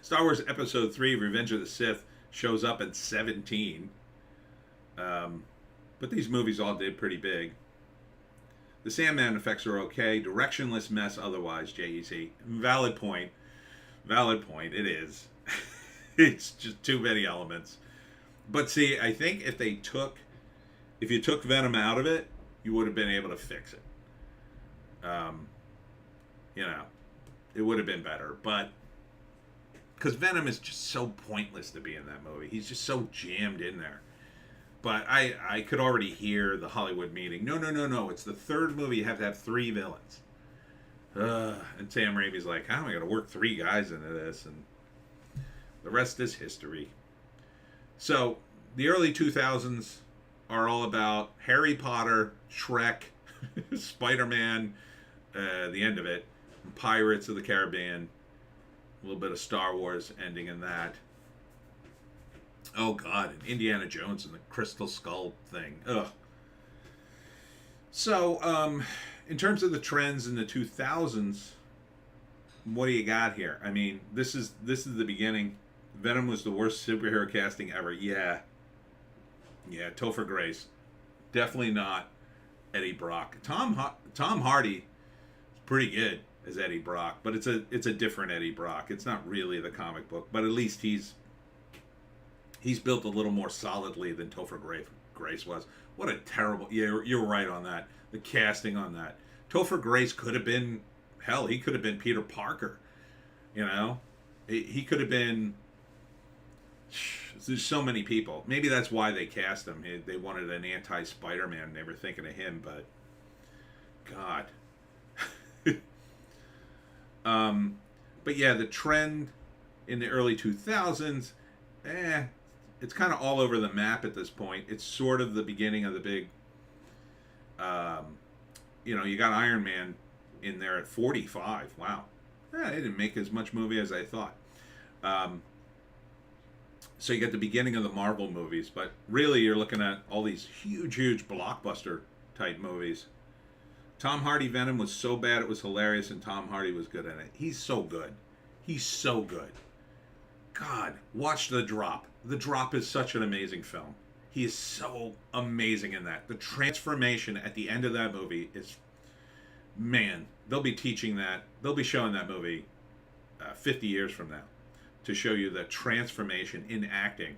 Star Wars Episode 3, Revenge of the Sith, shows up at 17. But these movies all did pretty big. The Sandman effects are okay. Directionless mess otherwise, JEC. Valid point. Valid point. It is. It's just too many elements. But see, I think if you took Venom out of it, you would have been able to fix it. It would have been better. But because Venom is just so pointless to be in that movie. He's just so jammed in there. But I could already hear the Hollywood meeting. No. It's the third movie. You have to have 3 villains. And Sam Raimi's like, how am I going to work 3 guys into this? And the rest is history. So, the early 2000s are all about Harry Potter, Shrek, Spider-Man, the end of it, Pirates of the Caribbean, a little bit of Star Wars ending in that. Oh, God, and Indiana Jones and the Crystal Skull thing. Ugh. So, in terms of the trends in the 2000s, what do you got here? I mean, this is the beginning. Venom was the worst superhero casting ever. Yeah, Topher Grace. Definitely not Eddie Brock. Tom Hardy is pretty good as Eddie Brock, but it's a different Eddie Brock. It's not really the comic book, but at least he's built a little more solidly than Topher Grace was. What a terrible... Yeah, you're right on that. The casting on that. Topher Grace could have been... Hell, he could have been Peter Parker. You know? He could have been... There's so many people. Maybe that's why they cast him. They wanted an anti-Spider-Man. They were thinking of him, but... God. But yeah, the trend in the early 2000s... it's kind of all over the map at this point. It's sort of the beginning of the big, you got Iron Man in there at 45. Wow. They didn't make as much movie as I thought. So you got the beginning of the Marvel movies, but really you're looking at all these huge blockbuster type movies. Tom Hardy Venom was so bad it was hilarious, and Tom Hardy was good in it. He's so good. He's so good. God, watch The Drop. The Drop is such an amazing film. He is so amazing in that. The transformation at the end of that movie is, man, they'll be teaching that. They'll be showing that movie 50 years from now to show you the transformation in acting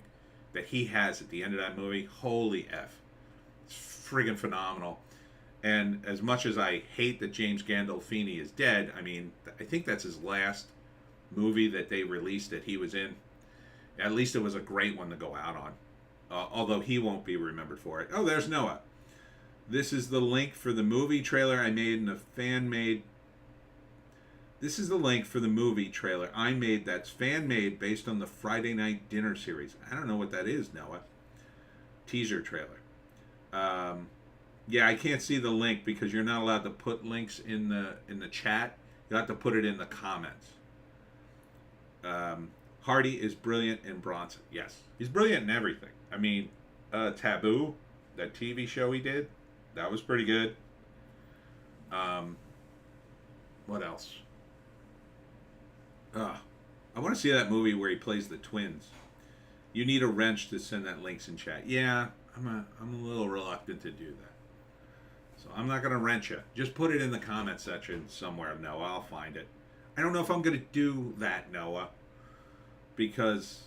that he has at the end of that movie. Holy F. It's friggin' phenomenal. And as much as I hate that James Gandolfini is dead, I mean, I think that's his last movie that they released that he was in. At least it was a great one to go out on. Although he won't be remembered for it. Oh, there's Noah. This is the link for the movie trailer I made in a fan-made... This is the link for the movie trailer I made that's fan-made based on the Friday Night Dinner series. I don't know what that is, Noah. Teaser trailer. Yeah, I can't see the link because you're not allowed to put links in the chat. You have to put it in the comments. Hardy is brilliant in Bronson. Yes, he's brilliant in everything. I mean, Taboo, that TV show he did, that was pretty good. What else? I want to see that movie where he plays the twins. You need a wrench to send that links in chat. Yeah, I'm a little reluctant to do that. So I'm not going to wrench you. Just put it in the comment section somewhere. No, I'll find it. I don't know if I'm going to do that, Noah, because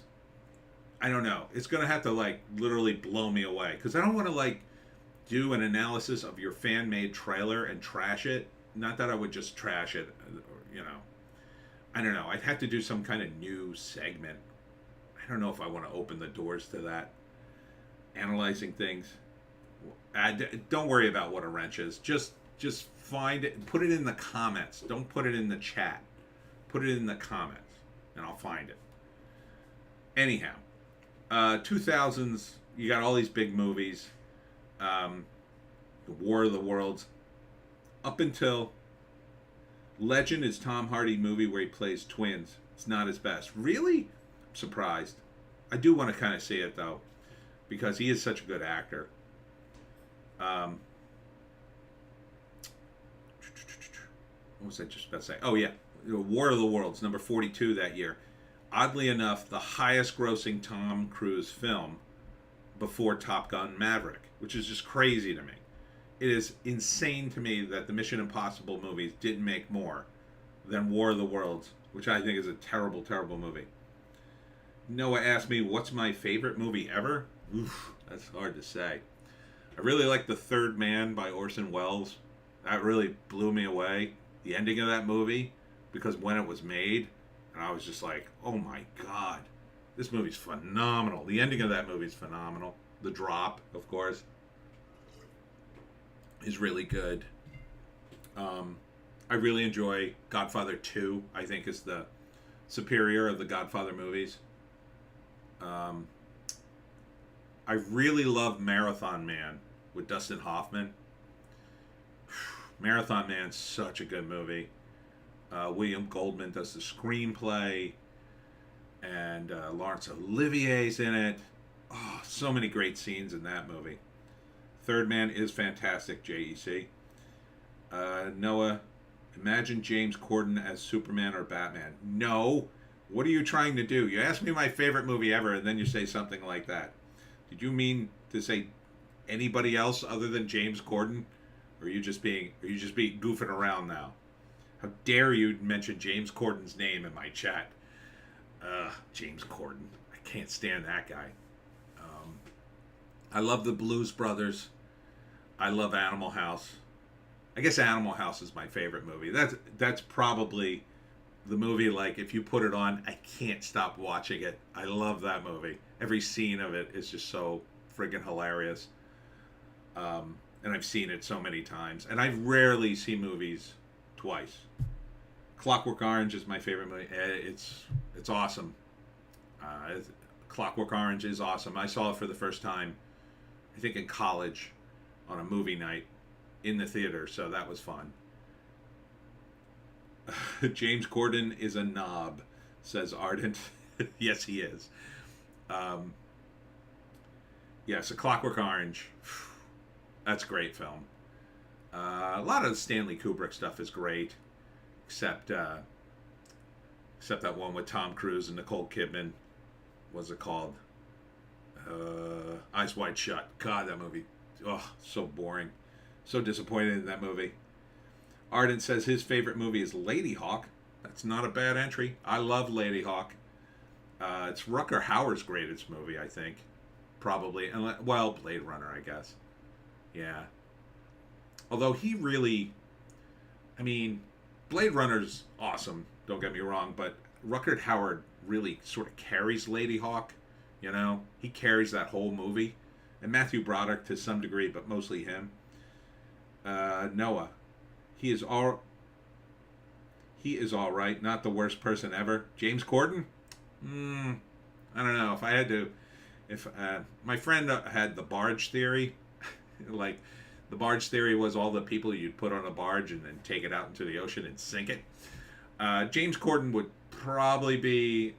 I don't know. It's going to have to like literally blow me away because I don't want to like do an analysis of your fan made trailer and trash it. Not that I would just trash it, you know. I don't know. I'd have to do some kind of new segment. I don't know if I want to open the doors to that. Analyzing things. Don't worry about what a wrench is. Just find it. Put it in the comments. Don't put it in the chat. Put it in the comments, and I'll find it. Anyhow, 2000s. You got all these big movies. The War of the Worlds. Up until Legend is Tom Hardy movie where he plays twins. It's not his best. Really? I'm surprised. I do want to kind of see it though, because he is such a good actor. What was I just about to say? Oh yeah, War of the Worlds, number 42 that year. Oddly enough, the highest grossing Tom Cruise film before Top Gun Maverick, which is just crazy to me. It is insane to me that the Mission Impossible movies didn't make more than War of the Worlds, which I think is a terrible, terrible movie. Noah asked me, what's my favorite movie ever? Oof, that's hard to say. I really like The Third Man by Orson Welles. That really blew me away. The ending of that movie, because when it was made, and I was just like, oh my God, this movie's phenomenal. The ending of that movie is phenomenal. The Drop, of course, is really good. I really enjoy Godfather 2. I think is the superior of the Godfather movies. I really love Marathon Man with Dustin Hoffman. Marathon Man's such a good movie. William Goldman does the screenplay, and Laurence Olivier's in it. Oh, so many great scenes in that movie. Third Man is fantastic, JEC. Noah, imagine James Corden as Superman or Batman. No. What are you trying to do? You ask me my favorite movie ever, and then you say something like that. Did you mean to say anybody else other than James Corden? Or are you just being goofing around now? How dare you mention James Corden's name in my chat? James Corden. I can't stand that guy. I love the Blues Brothers. I love Animal House. I guess Animal House is my favorite movie. That's probably the movie, like, if you put it on, I can't stop watching it. I love that movie. Every scene of it is just so friggin' hilarious. And I've seen it so many times. And I rarely see movies twice. Clockwork Orange is my favorite movie. It's awesome. Clockwork Orange is awesome. I saw it for the first time, I think in college, on a movie night in the theater, so that was fun. James Corden is a knob, says Ardent. Yes, he is. So Clockwork Orange, that's a great film. A lot of the Stanley Kubrick stuff is great, except that one with Tom Cruise and Nicole Kidman. What's it called? Eyes Wide Shut. God, that movie. Oh, so boring. So disappointed in that movie. Arden says his favorite movie is Lady Hawk. That's not a bad entry. I love Lady Hawk. It's Rutger Hauer's greatest movie, I think. Probably. Well, Blade Runner, I guess. Yeah. Although he really... I mean, Blade Runner's awesome, don't get me wrong, but Rutger Hauer really sort of carries Lady Hawk, you know? He carries that whole movie. And Matthew Broderick to some degree, but mostly him. Noah. He is all right. Not the worst person ever. James Corden? I don't know. If I had to... my friend had the barge theory. Like, the barge theory was all the people you'd put on a barge and then take it out into the ocean and sink it. James Corden would probably be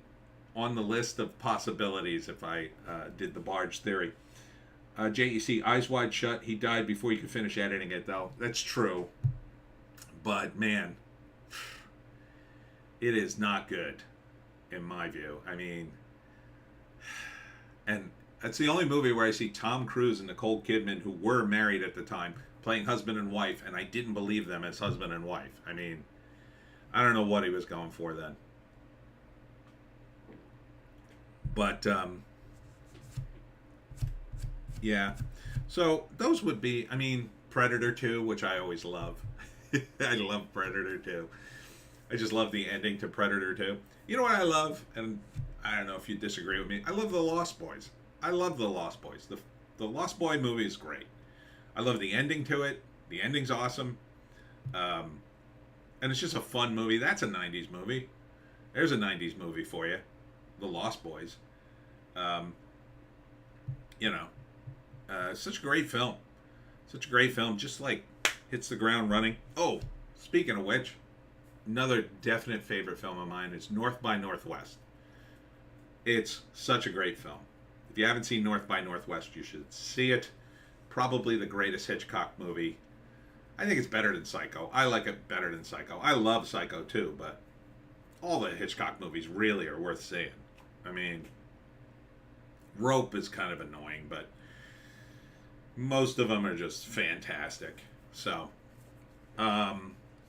on the list of possibilities if I did the barge theory. JEC, Eyes Wide Shut. He died before you could finish editing it, though. That's true. But, man, it is not good, in my view. I mean, and that's the only movie where I see Tom Cruise and Nicole Kidman, who were married at the time, playing husband and wife, and I didn't believe them as husband and wife. I mean, I don't know what he was going for then. But yeah. So those would be, I mean, Predator 2, which I always love. I love Predator 2. I just love the ending to Predator 2. You know what I love? And I don't know if you disagree with me. I love The Lost Boys. I love The Lost Boys. The Lost Boy movie is great. I love the ending to it. The ending's awesome. And it's just a fun movie. That's a 90s movie. There's a 90s movie for you. The Lost Boys. You know, such a great film. Such a great film. Just like hits the ground running. Oh, speaking of which, another definite favorite film of mine is North by Northwest. It's such a great film. If you haven't seen North by Northwest, you should see it. Probably the greatest Hitchcock movie. I think it's better than Psycho. I like it better than Psycho. I love Psycho too, but all the Hitchcock movies really are worth seeing. I mean, Rope is kind of annoying, but most of them are just fantastic. So,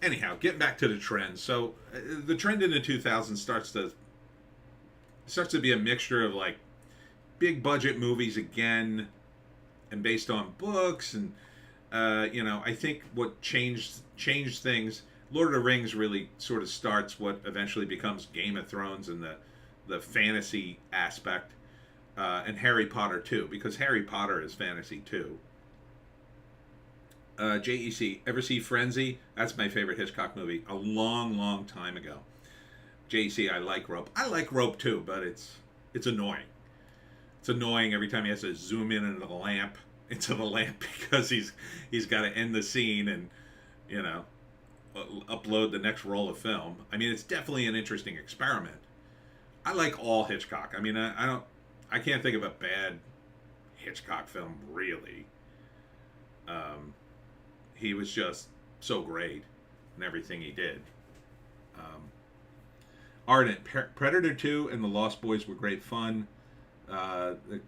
anyhow, getting back to the trend. So, the trend in the 2000s starts to be a mixture of like big budget movies again, and based on books, and you know, I think what changed things. Lord of the Rings really sort of starts what eventually becomes Game of Thrones and the fantasy aspect, and Harry Potter too, because Harry Potter is fantasy too. JEC, ever see Frenzy? That's my favorite Hitchcock movie. A long, long time ago. JEC, I like Rope. I like Rope too, but it's annoying. It's annoying every time he has to zoom in into the lamp because he's got to end the scene and, you know, upload the next roll of film. I mean, it's definitely an interesting experiment. I like all Hitchcock. I mean, I can't think of a bad Hitchcock film really. He was just so great in everything he did. Ardent, Predator 2 and The Lost Boys were great fun. The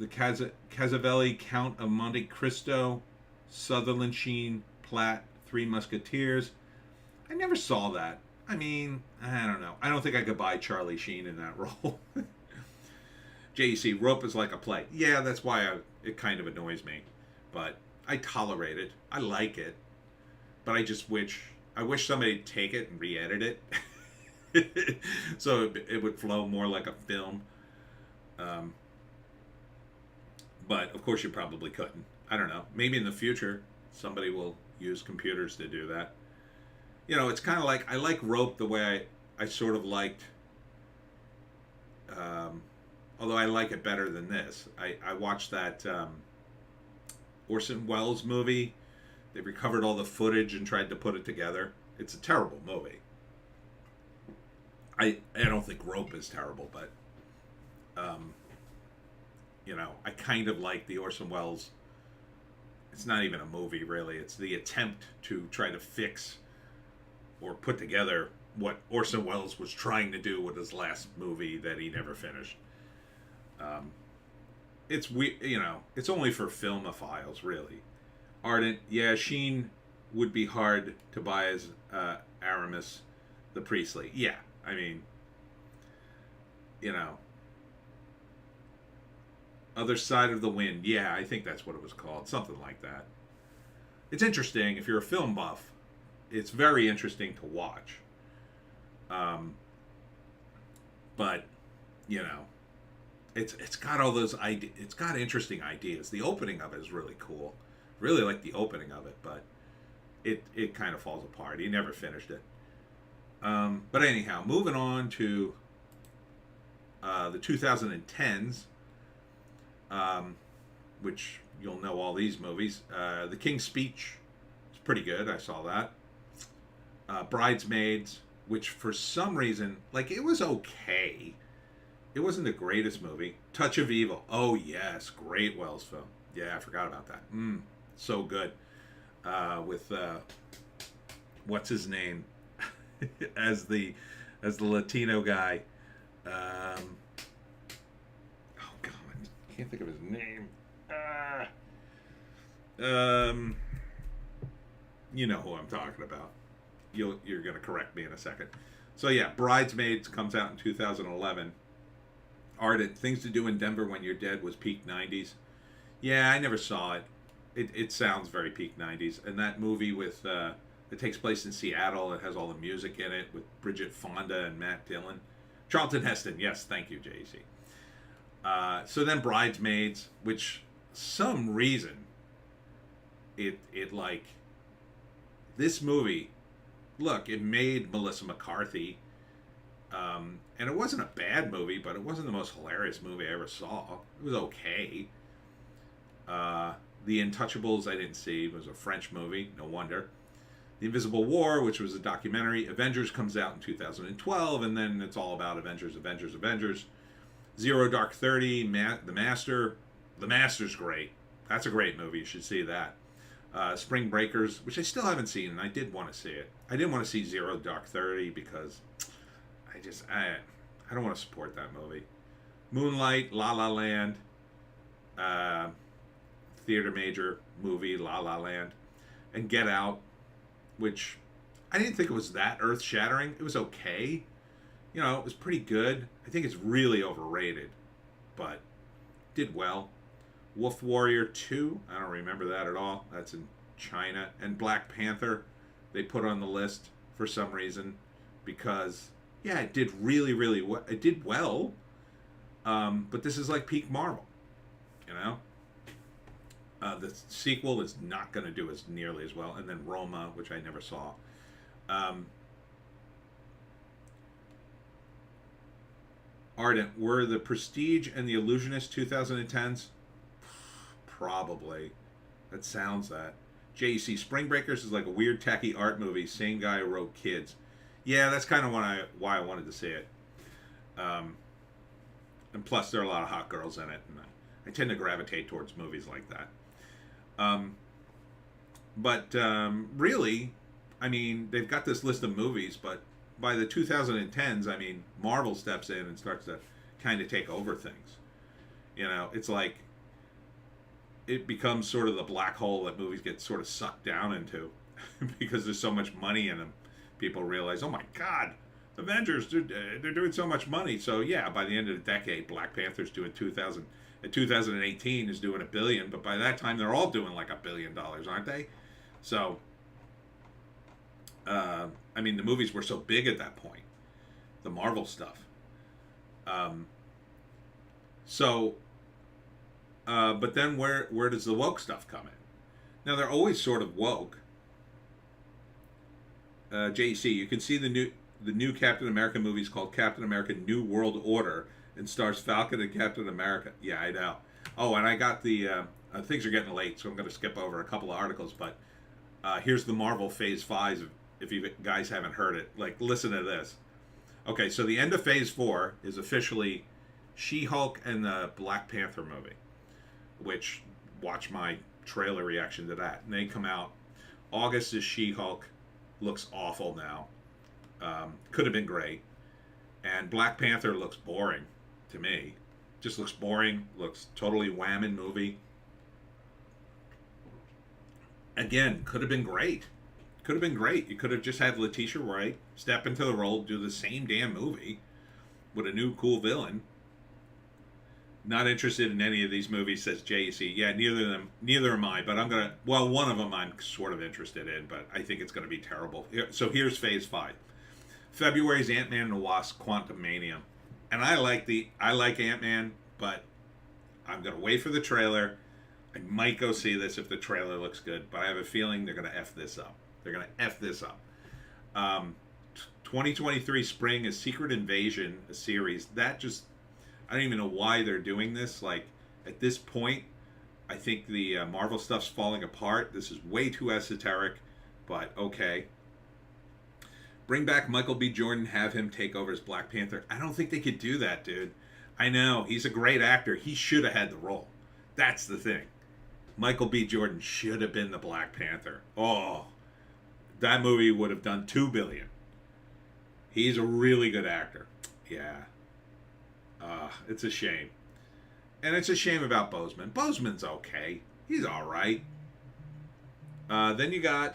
Casavelli, Count of Monte Cristo, Sutherland Sheen, Platt, Three Musketeers. I never saw that. I mean, I don't know. I don't think I could buy Charlie Sheen in that role. JEC, Rope is like a play. Yeah, that's why it kind of annoys me. But I tolerate it. I like it. But I wish somebody'd take it and re-edit it. So it would flow more like a film. But of course you probably couldn't. I don't know. Maybe in the future somebody will use computers to do that. You know, it's kind of like I like Rope the way I sort of liked. Although I like it better than this. I watched that Orson Welles movie. They recovered all the footage and tried to put it together. It's a terrible movie. I don't think Rope is terrible, but you know, I kind of like the Orson Welles. It's not even a movie, really. It's the attempt to try to fix or put together what Orson Welles was trying to do with his last movie that he never finished. It's you know, it's only for filmophiles, really. Ardent, yeah, Sheen would be hard to buy as Aramis the Priestley. Yeah, I mean, you know, Other Side of the Wind. Yeah, I think that's what it was called. Something like that. It's interesting. If you're a film buff, it's very interesting to watch. But, you know, it's got all those ideas. It's got interesting ideas. The opening of it is really cool. Really like the opening of it, but it kind of falls apart. He never finished it. But anyhow, moving on to the 2010s, which you'll know all these movies. The King's Speech is pretty good. I saw that. Bridesmaids, which for some reason, like, it was okay. It wasn't the greatest movie. Touch of Evil. Oh, yes. Great Wells film. Yeah, I forgot about that. So good. With, what's his name? as the Latino guy. Oh, God. I can't think of his name. You know who I'm talking about. you're going to correct me in a second. So yeah, Bridesmaids comes out in 2011. Ardent, Things to Do in Denver When You're Dead was peak 90s. Yeah, I never saw it. It sounds very peak 90s. And that movie with it takes place in Seattle. It has all the music in it with Bridget Fonda and Matt Dillon. Charlton Heston, yes, thank you, JC. So then Bridesmaids, which some reason it like this movie, look, it made Melissa McCarthy, and it wasn't a bad movie, but it wasn't the most hilarious movie I ever saw. It was okay. The Untouchables I didn't see. It was a French movie, no wonder. The Invisible War, which was a documentary. Avengers comes out in 2012, and then it's all about Avengers. Zero Dark 30, The Master. The Master's great. That's a great movie. You should see that. Spring Breakers, which I still haven't seen, and I did want to see it. I didn't want to see Zero Dark 30 because I don't want to support that movie. Moonlight, La La Land, theater major movie, La La Land, and Get Out, which I didn't think it was that earth-shattering. It was okay. You know, it was pretty good. I think it's really overrated, but did well. Wolf Warrior 2, I don't remember that at all. That's in China. And Black Panther, they put on the list for some reason because, yeah, it did really, really well. It did well, but this is like peak Marvel, you know? The sequel is not going to do as nearly as well. And then Roma, which I never saw. Ardent, were The Prestige and The Illusionist 2010s? Probably. That sounds that. JC, Spring Breakers is like a weird, tacky art movie. Same guy who wrote Kids. Yeah, that's kind of why I wanted to see it. And plus, there are a lot of hot girls in it. And I tend to gravitate towards movies like that. But really, I mean, they've got this list of movies, but by the 2010s, I mean, Marvel steps in and starts to kind of take over things. You know, it's like it becomes sort of the black hole that movies get sort of sucked down into because there's so much money in them. People realize, oh my God, Avengers, they're doing so much money. So yeah, by the end of the decade, Black Panther's doing 2018 is doing $1 billion, but by that time they're all doing like $1 billion, aren't they? So, I mean, the movies were so big at that point, the Marvel stuff. But then where does the woke stuff come in? Now they're always sort of woke. JC, you can see the new Captain America movie is called Captain America: New World Order and stars Falcon and Captain America. Yeah, I know. Oh, and I got the things are getting late, so I'm going to skip over a couple of articles. But here's the Marvel Phase 5. If you guys haven't heard it, like, listen to this. Okay, so the end of Phase 4 is officially She-Hulk and the Black Panther movie, which, watch my trailer reaction to that. And they come out. August is She-Hulk. Looks awful now. Could have been great. And Black Panther looks boring to me. Just looks boring. Looks totally whamming movie. Again, could have been great. Could have been great. You could have just had Letitia Wright step into the role, do the same damn movie with a new cool villain. Not interested in any of these movies, says JC. Yeah, neither am I, but one of them I'm sort of interested in, but I think it's going to be terrible. So here's Phase 5. February's Ant-Man and the Wasp: Quantumania. And I like Ant-Man, but I'm going to wait for the trailer. I might go see this if the trailer looks good, but I have a feeling they're going to F this up. 2023 spring is Secret Invasion, a series. That just, I don't even know why they're doing this. Like, at this point, I think the Marvel stuff's falling apart. This is way too esoteric, but okay. Bring back Michael B. Jordan, have him take over as Black Panther. I don't think they could do that, dude. I know, he's a great actor. He should have had the role. That's the thing. Michael B. Jordan should have been the Black Panther. Oh, that movie would have done $2 billion. He's a really good actor. Yeah. It's a shame. And it's a shame about Boseman. Boseman's okay. He's all right. Then you got...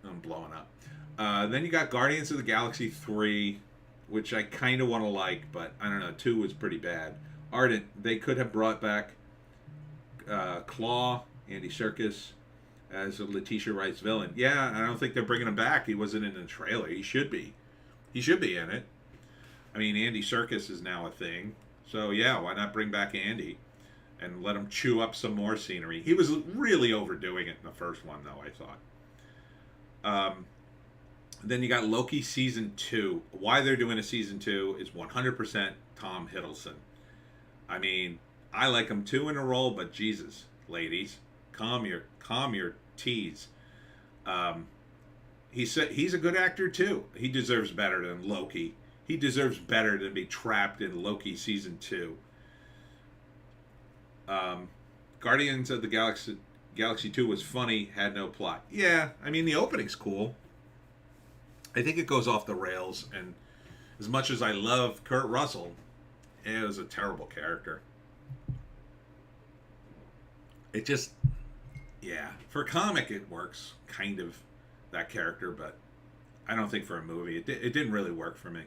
I'm blowing up. Then you got Guardians of the Galaxy 3, which I kind of want to like, but I don't know. 2 was pretty bad. Ardent, they could have brought back Claw, Andy Serkis, as a Letitia Wright's villain. Yeah, I don't think they're bringing him back. He wasn't in the trailer. He should be. He should be in it. I mean, Andy Serkis is now a thing. So, yeah, why not bring back Andy and let him chew up some more scenery? He was really overdoing it in the first one, though, I thought. Then you got Loki Season 2. Why they're doing a Season 2 is 100% Tom Hiddleston. I mean, I like him too in a role, but Jesus, ladies, calm your teas. He's a good actor too. He deserves better than Loki. He deserves better than be trapped in Loki Season 2. Guardians of the Galaxy 2 was funny, had no plot. Yeah, I mean, the opening's cool. I think it goes off the rails, and as much as I love Kurt Russell, it was a terrible character. It just, yeah, for a comic it works, kind of, that character, but I don't think for a movie it didn't really work for me.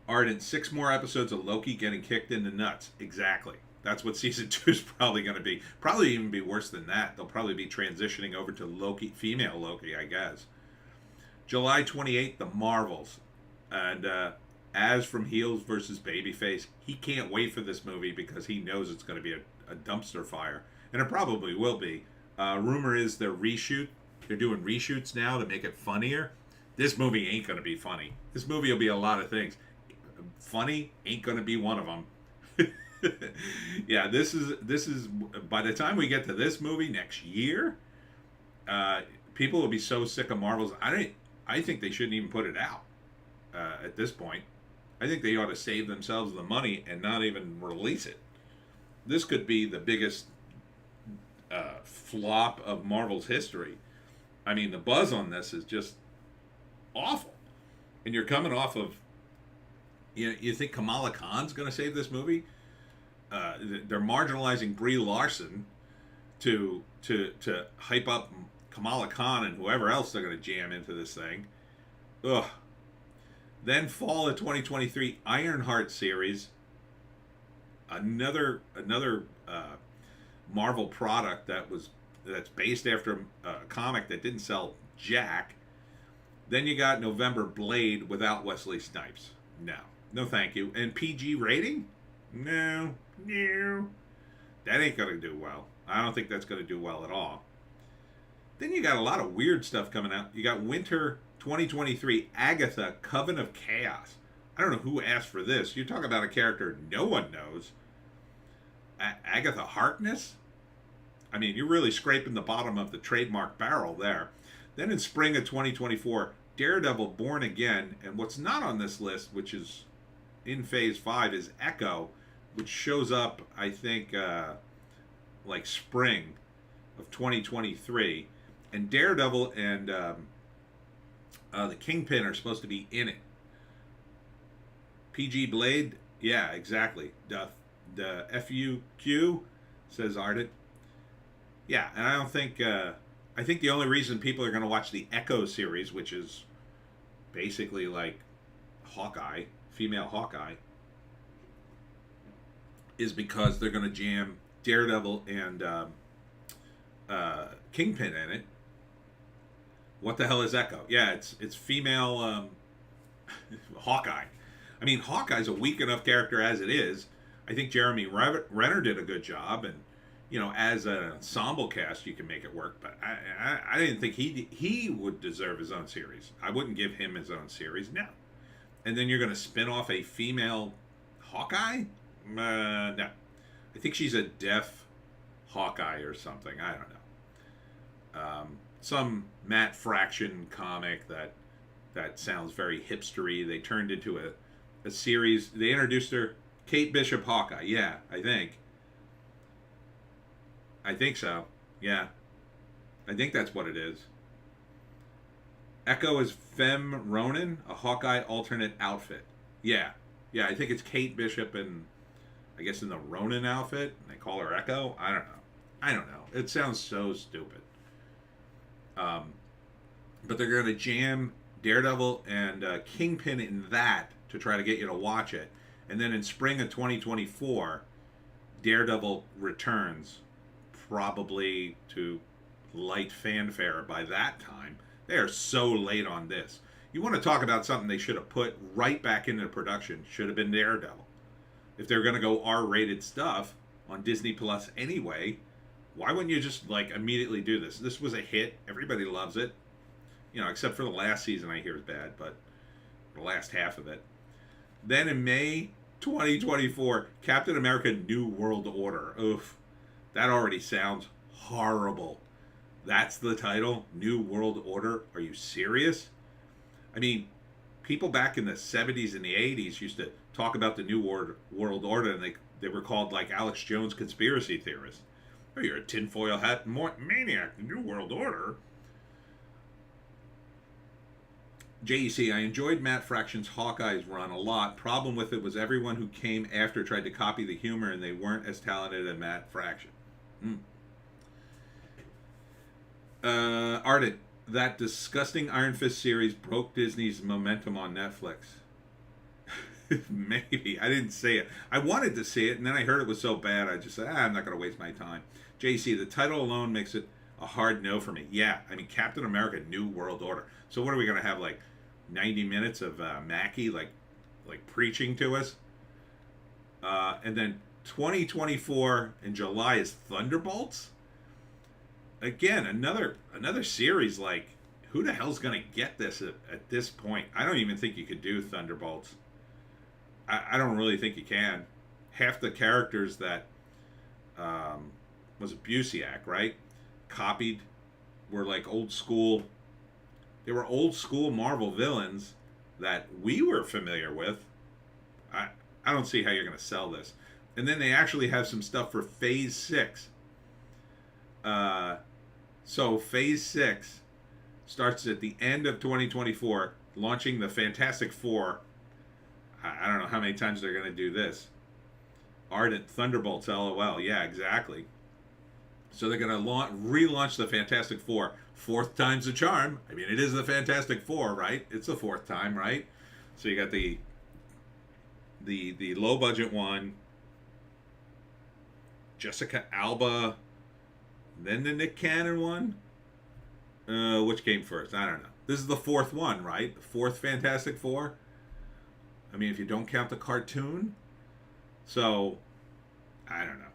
Ardent, 6 more episodes of Loki getting kicked in the nuts. Exactly. That's what Season 2 is probably going to be. Probably even be worse than that. They'll probably be transitioning over to Loki, female Loki, I guess. July 28th, The Marvels. And as from Heels versus Babyface, he can't wait for this movie because he knows it's going to be a dumpster fire. And it probably will be. Rumor is they're doing reshoots now to make it funnier. This movie ain't going to be funny. This movie will be a lot of things. Funny ain't going to be one of them. Yeah, this is by the time we get to this movie next year, people will be so sick of Marvels. I think they shouldn't even put it out at this point. I think they ought to save themselves the money and not even release it. This could be the biggest flop of Marvel's history. I mean, the buzz on this is just awful. And you're coming off of, you think Kamala Khan's going to save this movie? They're marginalizing Brie Larson to hype up Kamala Khan and whoever else they're going to jam into this thing. Ugh. Then fall of 2023, Ironheart series. Another Marvel product that's based after a comic that didn't sell jack. Then you got November Blade without Wesley Snipes. No thank you. And PG rating? No. That ain't going to do well. I don't think that's going to do well at all. Then you got a lot of weird stuff coming out. You got Winter 2023, Agatha, Coven of Chaos. I don't know who asked for this. You talk about a character no one knows. Agatha Harkness? I mean, you're really scraping the bottom of the trademark barrel there. Then in spring of 2024, Daredevil Born Again. And what's not on this list, which is in Phase 5, is Echo, which shows up, I think, like spring of 2023. And Daredevil and the Kingpin are supposed to be in it. PG Blade? Yeah, exactly. The FUQ, says Ardent. Yeah, and I don't think... I think the only reason people are going to watch the Echo series, which is basically like Hawkeye, female Hawkeye, is because they're going to jam Daredevil and Kingpin in it. What the hell is Echo? Yeah, it's female Hawkeye. I mean, Hawkeye's a weak enough character as it is. I think Jeremy Renner did a good job, and as an ensemble cast, you can make it work. But I didn't think he would deserve his own series. I wouldn't give him his own series. No. And then you're going to spin off a female Hawkeye? No. I think she's a deaf Hawkeye or something. I don't know. Some Matt Fraction comic that sounds very hipstery. They turned into a series. They introduced her, Kate Bishop Hawkeye. Yeah, I think so. Yeah. I think that's what it is. Echo is Femme Ronin, a Hawkeye alternate outfit. Yeah. Yeah, I think it's Kate Bishop and I guess in the Ronin outfit. And they call her Echo. I don't know. It sounds so stupid. Um, but they're going to jam Daredevil and Kingpin in that to try to get you to watch it. And then in spring of 2024, Daredevil returns, probably to light fanfare by that time. They are so late on this. You want to talk about something they should have put right back into production, should have been Daredevil. If they're going to go R-rated stuff on Disney Plus anyway, why wouldn't you just like immediately do this? This was a hit. Everybody loves it. You know, except for the last season I hear is bad, but the last half of it. Then in May 2024, Captain America New World Order. Oof. That already sounds horrible. That's the title? New World Order? Are you serious? I mean, people back in the 70s and the 80s used to talk about the New World Order, and they were called like Alex Jones conspiracy theorists. Oh, you're a tinfoil hat maniac. The New World Order? JEC, I enjoyed Matt Fraction's Hawkeye's run a lot. Problem with it was everyone who came after tried to copy the humor, and they weren't as talented as Matt Fraction. Ardent, that disgusting Iron Fist series broke Disney's momentum on Netflix. Maybe. I didn't see it. I wanted to see it, and then I heard it was so bad, I just said, I'm not going to waste my time. JC, the title alone makes it a hard no for me. Yeah, I mean, Captain America New World Order. So what are we going to have, like 90 minutes of Mackie, like preaching to us? And then 2024 in July is Thunderbolts? Again, another series, like, who the hell's going to get this at this point? I don't even think you could do Thunderbolts. I don't really think you can. Half the characters that was Busiek, right? Copied were like old school. They were old school Marvel villains that we were familiar with. I don't see how you're going to sell this. And then they actually have some stuff for Phase 6. So Phase 6 starts at the end of 2024, launching the Fantastic Four. I don't know how many times they're going to do this. Ardent Thunderbolts, LOL. Yeah, exactly. So they're going to relaunch the Fantastic Four. Fourth time's the charm. I mean, it is the Fantastic Four, right? It's the fourth time, right? So you got the low budget one, Jessica Alba, then the Nick Cannon one. Which came first? I don't know. This is the fourth one, right? The fourth Fantastic Four. I mean, if you don't count the cartoon. So, I don't know.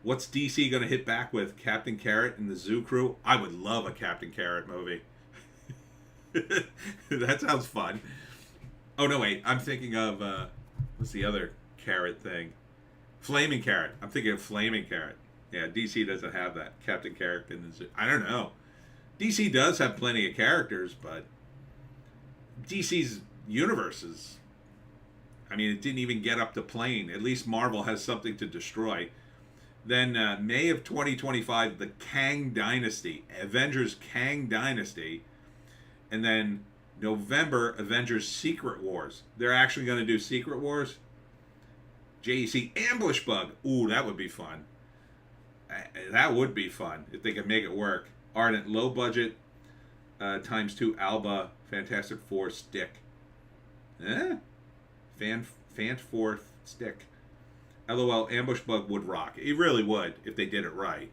What's DC going to hit back with? Captain Carrot and the Zoo Crew? I would love a Captain Carrot movie. That sounds fun. Oh, no, wait. I'm thinking of, what's the other carrot thing? Flaming Carrot. I'm thinking of Flaming Carrot. Yeah, DC doesn't have that. Captain Carrot and the Zoo. I don't know. DC does have plenty of characters, but DC's universe is, I mean, it didn't even get up to plane. At least Marvel has something to destroy. Then May of 2025, the Kang Dynasty, Avengers Kang Dynasty. And then November, Avengers Secret Wars. They're actually going to do Secret Wars. JEC Ambush Bug. Ooh, that would be fun. That would be fun if they could make it work. Ardent, low budget, ×2 Alba, Fantastic Four stick. Fant 4 stick. LOL, Ambush Bug would rock. It really would if they did it right.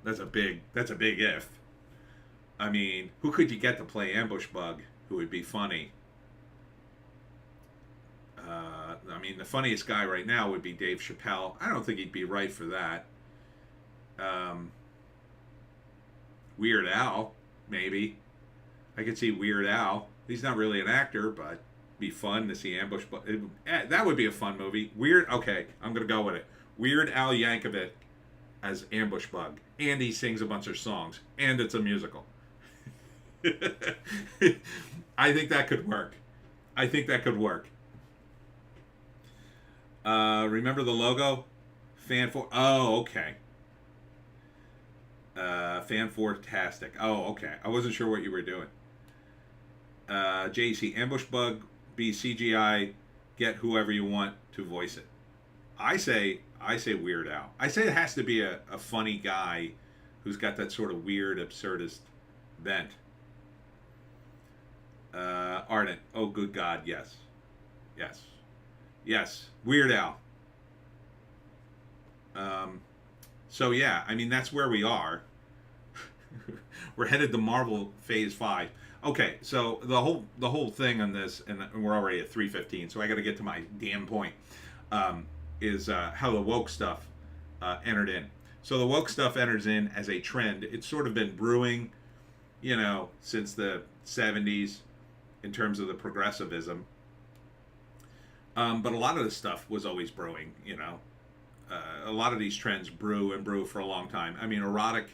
That's a big if. I mean, who could you get to play Ambush Bug who would be funny? I mean, the funniest guy right now would be Dave Chappelle. I don't think he'd be right for that. Weird Al, maybe. I could see Weird Al. He's not really an actor, but be fun to see Ambush Bug. That would be a fun movie. Okay, I'm going to go with it. Weird Al Yankovic as Ambush Bug. And he sings a bunch of songs. And it's a musical. I think that could work. Remember the logo? Fan4. Oh, okay. Fan4tastic. Oh, okay. I wasn't sure what you were doing. JC, Ambush Bug, be CGI, get whoever you want to voice it. I say Weird Al. I say it has to be a funny guy who's got that sort of weird, absurdist bent. Ardent. Oh, good God, yes. Yes. Yes. Weird Al. So yeah, I mean that's where we are. We're headed to Marvel Phase 5. Okay, so the whole thing on this, and we're already at 3:15, so I got to get to my damn point. Is how the woke stuff entered in. So the woke stuff enters in as a trend. It's sort of been brewing, since the 70s in terms of the progressivism. But a lot of this stuff was always brewing, a lot of these trends brew and brew for a long time. I mean, erotic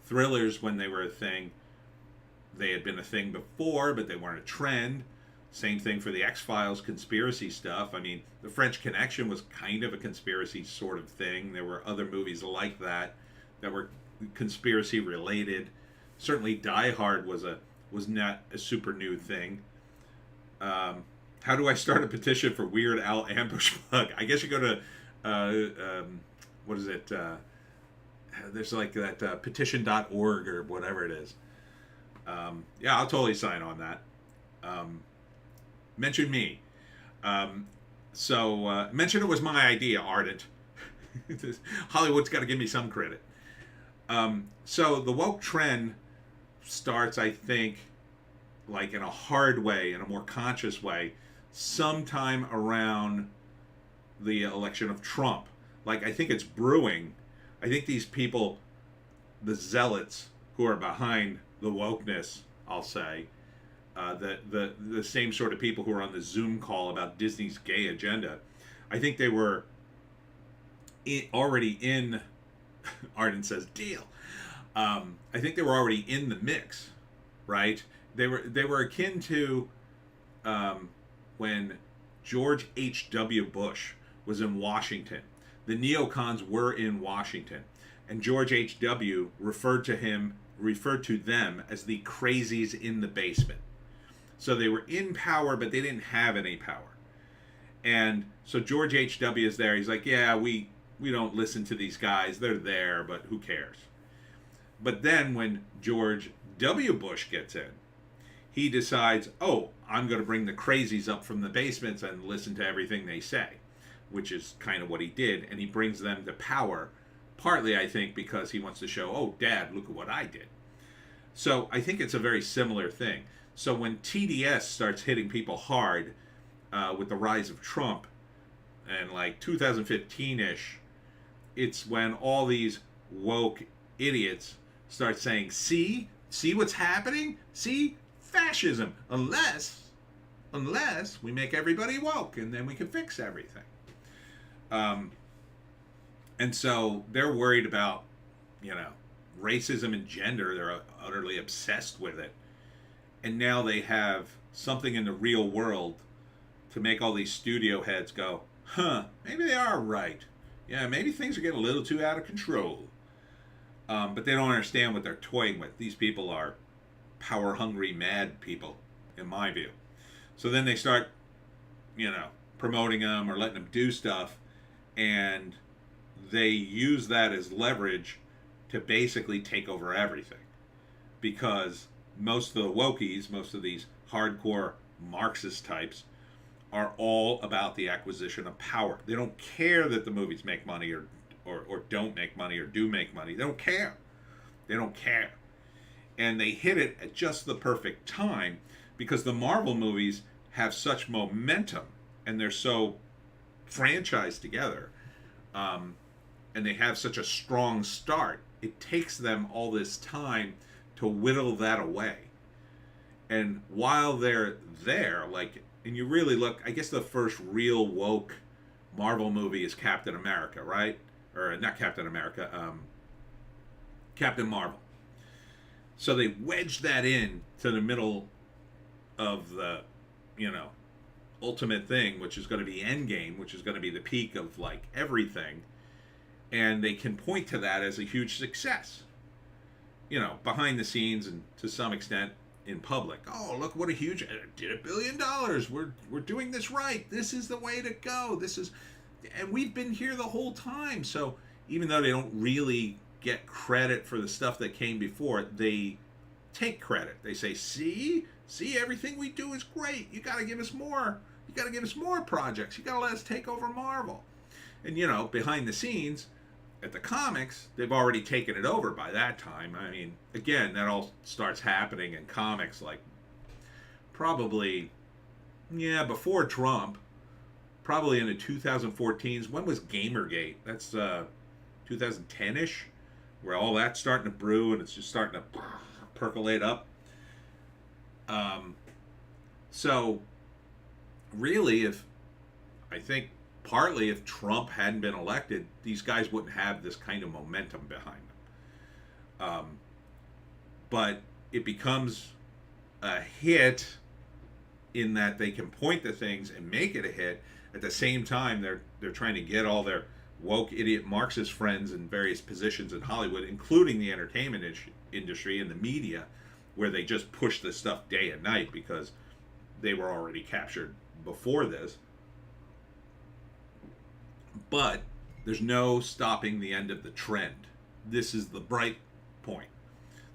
thrillers, when they were a thing, they had been a thing before, but they weren't a trend. Same thing for the X-Files conspiracy stuff. I mean, The French Connection was kind of a conspiracy sort of thing. There were other movies like that were conspiracy related. Certainly Die Hard was not a super new thing. How do I start a petition for Weird Al ambush plug? I guess you go to what is it? There's like that petition.org or whatever it is. Yeah, I'll totally sign on that. Mention me. Mention it was my idea, Ardent. Hollywood's got to give me some credit. So the woke trend starts, I think, like in a hard way, in a more conscious way, sometime around the election of Trump. Like, I think it's brewing. I think these people, the zealots who are behind the wokeness, I'll say, the same sort of people who are on the Zoom call about Disney's gay agenda, I think they were already in, Arden says, deal. I think they were already in the mix, right? They were akin to when George H.W. Bush was in Washington. The neocons were in Washington, and George H.W. referred to them as the crazies in the basement. So they were in power, but they didn't have any power. And so George H.W. is there. He's like, yeah, we don't listen to these guys. They're there, but who cares? But then when George W. Bush gets in, he decides, oh, I'm going to bring the crazies up from the basements and listen to everything they say, which is kind of what he did. And he brings them to power, partly, I think, because he wants to show, oh, Dad, look at what I did. So I think it's a very similar thing. So when TDS starts hitting people hard with the rise of Trump, and like 2015-ish, it's when all these woke idiots start saying, see what's happening? See? Fascism. Unless we make everybody woke, and then we can fix everything. And so they're worried about, racism and gender. They're utterly obsessed with it. And now they have something in the real world to make all these studio heads go, maybe they are right. Yeah, maybe things are getting a little too out of control. But they don't understand what they're toying with. These people are power-hungry, mad people, in my view. So then they start, promoting them or letting them do stuff, and they use that as leverage to basically take over everything. Because most of the wokies, most of these hardcore Marxist types, are all about the acquisition of power. They don't care that the movies make money or don't make money or do make money. They don't care. They don't care. And they hit it at just the perfect time because the Marvel movies have such momentum and they're so franchised together, and they have such a strong start. It takes them all this time to whittle that away. And while they're there, and you really look, I guess the first real woke Marvel movie is Captain America, right? Or not Captain America, Captain Marvel. So they wedged that in to the middle of the, ultimate thing, which is going to be Endgame, which is going to be the peak of everything. And they can point to that as a huge success. Behind the scenes and to some extent in public. Oh, look what a huge, it did $1 billion. We're doing this right. This is the way to go. And we've been here the whole time. So even though they don't really get credit for the stuff that came before. They take credit. They say, see, everything we do is great. You got to give us more. You got to give us more projects. You got to let us take over Marvel. And, you know, behind the scenes, at the comics, they've already taken it over by that time. I mean, again, that all starts happening in comics like probably, before Trump, probably in the 2014s. When was Gamergate? That's 2010-ish, where all that's starting to brew and it's just starting to percolate up. So, really, I think partly if Trump hadn't been elected, these guys wouldn't have this kind of momentum behind them. But it becomes a hit in that they can point to things and make it a hit. At the same time, they're trying to get all their woke idiot Marxist friends in various positions in Hollywood, including the entertainment industry and the media, where they just push this stuff day and night because they were already captured before this. But there's no stopping the end of the trend. This is the bright point.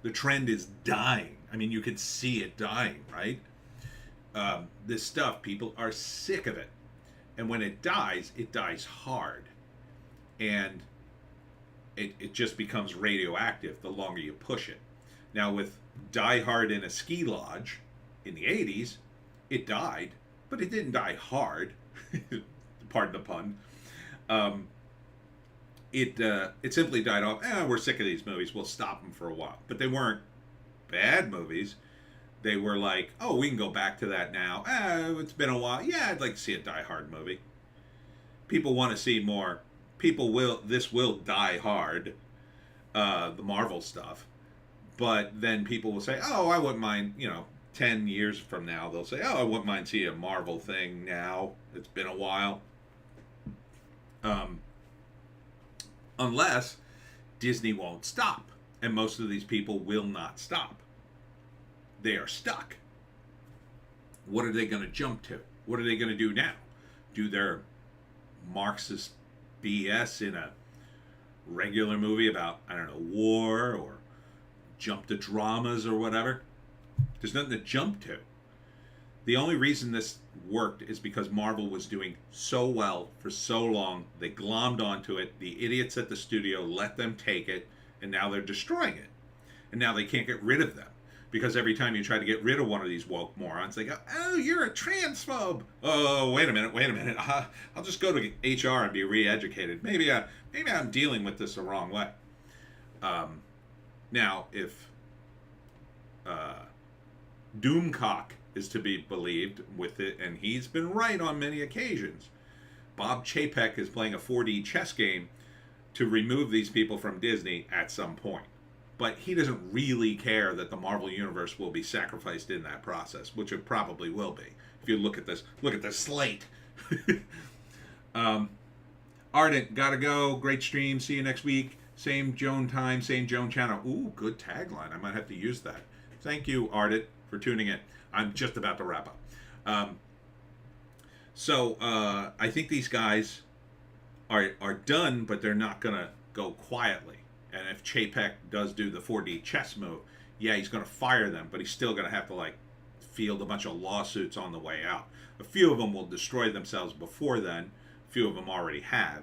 The trend is dying. I mean, you can see it dying, right? This stuff, people are sick of it. And when it dies hard. And it just becomes radioactive the longer you push it. Now, with Die Hard in a Ski Lodge in the 80s, it died, but it didn't die hard. Pardon the pun. It simply died off. We're sick of these movies. We'll stop them for a while. But they weren't bad movies. They were like, oh, we can go back to that now. It's been a while. Yeah, I'd like to see a Die Hard movie. People want to see more. This will die hard, the Marvel stuff. But then people will say, oh, I wouldn't mind, 10 years from now, they'll say, oh, I wouldn't mind seeing a Marvel thing now. It's been a while. Unless Disney won't stop. And most of these people will not stop. They are stuck. What are they going to jump to? What are they going to do now? Do their Marxist BS in a regular movie about, war, or jump to dramas or whatever? There's nothing to jump to. The only reason this worked is because Marvel was doing so well for so long. They glommed onto it. The idiots at the studio let them take it, and now they're destroying it. And now they can't get rid of them. Because every time you try to get rid of one of these woke morons, they go, oh, you're a transphobe. Oh, wait a minute. I'll just go to HR and be re-educated. Maybe I'm dealing with this the wrong way. Now, if Doomcock is to be believed with it, and he's been right on many occasions, Bob Chapek is playing a 4D chess game to remove these people from Disney at some point. But he doesn't really care that the Marvel Universe will be sacrificed in that process, which it probably will be. If you look at this slate. Ardent, gotta go. Great stream. See you next week. Same Joan time, same Joan channel. Ooh, good tagline. I might have to use that. Thank you, Ardent, for tuning in. I'm just about to wrap up. So I think these guys are done, but they're not gonna go quietly. And if Chapek does do the 4D chess move, yeah, he's going to fire them, but he's still going to have to, field a bunch of lawsuits on the way out. A few of them will destroy themselves before then. A few of them already have.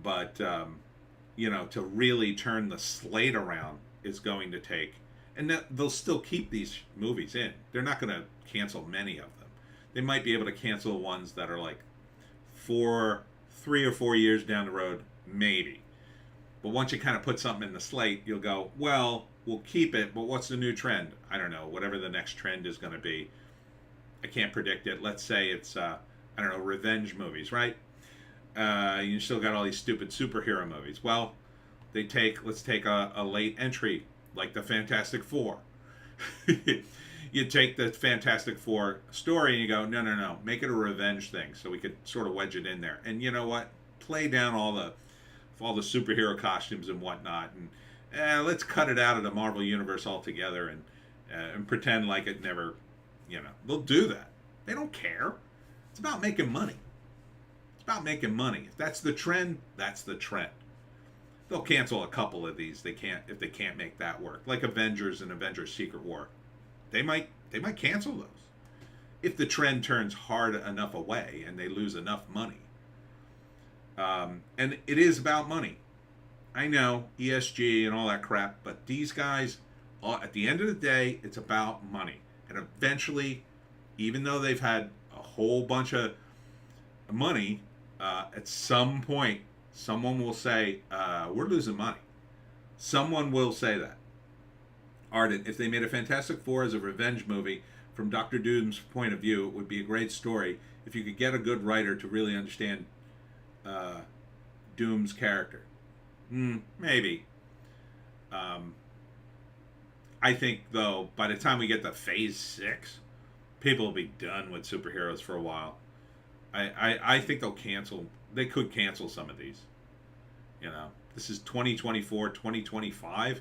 But to really turn the slate around is going to take... And they'll still keep these movies in. They're not going to cancel many of them. They might be able to cancel ones that are 3 or 4 years down the road, maybe. But once you kind of put something in the slate, you'll go, well, we'll keep it, but what's the new trend? I don't know, whatever the next trend is going to be. I can't predict it. Let's say it's, revenge movies, right? You still got all these stupid superhero movies. Well, let's take a late entry, like the Fantastic Four. You take the Fantastic Four story and you go, no, make it a revenge thing so we could sort of wedge it in there. And you know what? Play down all the superhero costumes and whatnot, and let's cut it out of the Marvel Universe altogether and pretend like it never, they'll do that. They don't care. It's about making money. If that's the trend, that's the trend. they'll cancel a couple of these. They can't if they can't make that work. Like Avengers and Avengers Secret War. They might cancel those if the trend turns hard enough away and they lose enough money. And it is about money. I know, ESG and all that crap, but these guys, at the end of the day, it's about money. And eventually, even though they've had a whole bunch of money, at some point, someone will say, we're losing money. Someone will say that. Arden, if they made a Fantastic Four as a revenge movie, from Dr. Doom's point of view, it would be a great story if you could get a good writer to really understand Doom's character. Maybe. I think, though, by the time we get to Phase 6, people will be done with superheroes for a while. I think they'll cancel. They could cancel some of these. You know, this is 2024, 2025.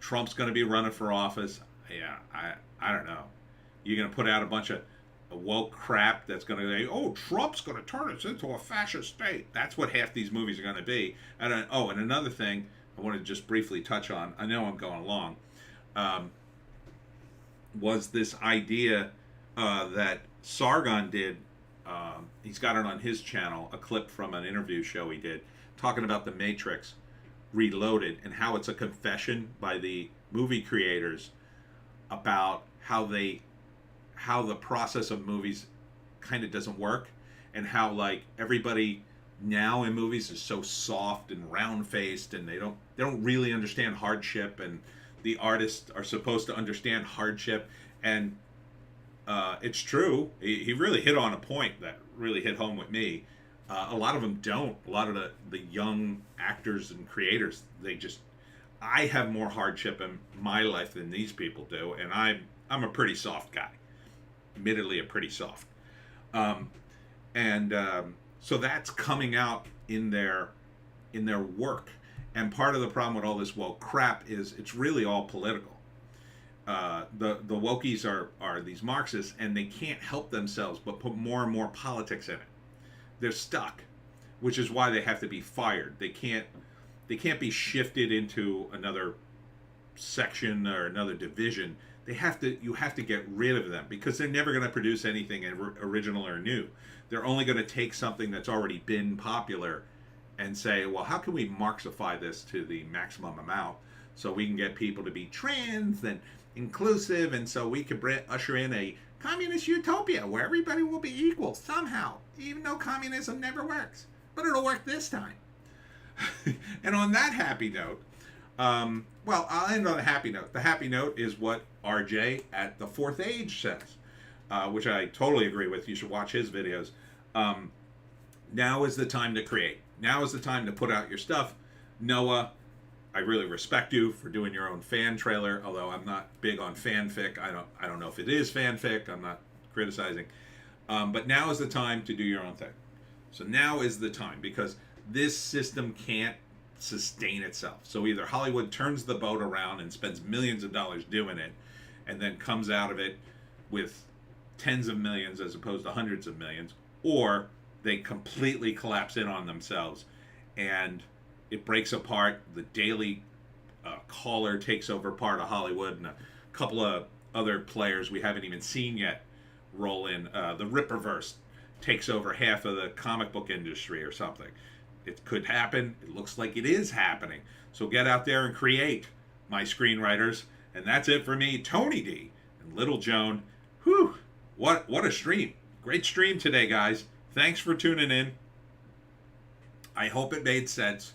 Trump's going to be running for office. Yeah, I don't know. You're going to put out a bunch of woke crap that's going to say, oh, Trump's going to turn us into a fascist state. That's what half these movies are going to be. And and another thing I want to just briefly touch on, I know I'm going along, was this idea that Sargon did. He's got it on his channel, a clip from an interview show he did, talking about The Matrix Reloaded and how it's a confession by the movie creators about how the process of movies kind of doesn't work, and how like everybody now in movies is so soft and round faced, and they don't really understand hardship, and the artists are supposed to understand hardship. And it's true. He really hit on a point that really hit home with me. A lot of them don't. A lot of the young actors and creators, I have more hardship in my life than these people do, and I'm a pretty soft guy. Admittedly, a pretty soft. So that's coming out in their work. And part of the problem with all this woke crap is it's really all political. The wokies are these Marxists, and they can't help themselves but put more and more politics in it. They're stuck, which is why they have to be fired. They can't be shifted into another section or another division. You have to get rid of them, because they're never going to produce anything original or new. They're only going to take something that's already been popular and say, well, how can we Marxify this to the maximum amount so we can get people to be trans and inclusive, and so we can usher in a communist utopia where everybody will be equal somehow, even though communism never works. But it'll work this time. And on that happy note, well, I'll end on a happy note. The happy note is what RJ at The Fourth Age says, which I totally agree with. You should watch his videos. Now is the time to create. Now is the time to put out your stuff. Noah, I really respect you for doing your own fan trailer, although I'm not big on fanfic. I don't know if it is fanfic. I'm not criticizing. But now is the time to do your own thing. So now is the time, because this system can't sustain itself. So either Hollywood turns the boat around and spends millions of dollars doing it, and then comes out of it with tens of millions as opposed to hundreds of millions, or they completely collapse in on themselves and it breaks apart. The Daily Caller takes over part of Hollywood, and a couple of other players we haven't even seen yet roll in. The Ripperverse takes over half of the comic book industry or something. It could happen. It looks like it is happening. So get out there and create, my screenwriters. And that's it for me, Tony D and Little Joan. Whew, what a stream. Great stream today, guys. Thanks for tuning in. I hope it made sense.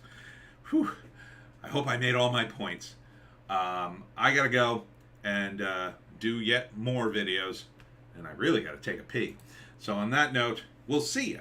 Whew, I hope I made all my points. I gotta go and do yet more videos, and I really gotta take a pee. So on that note, we'll see you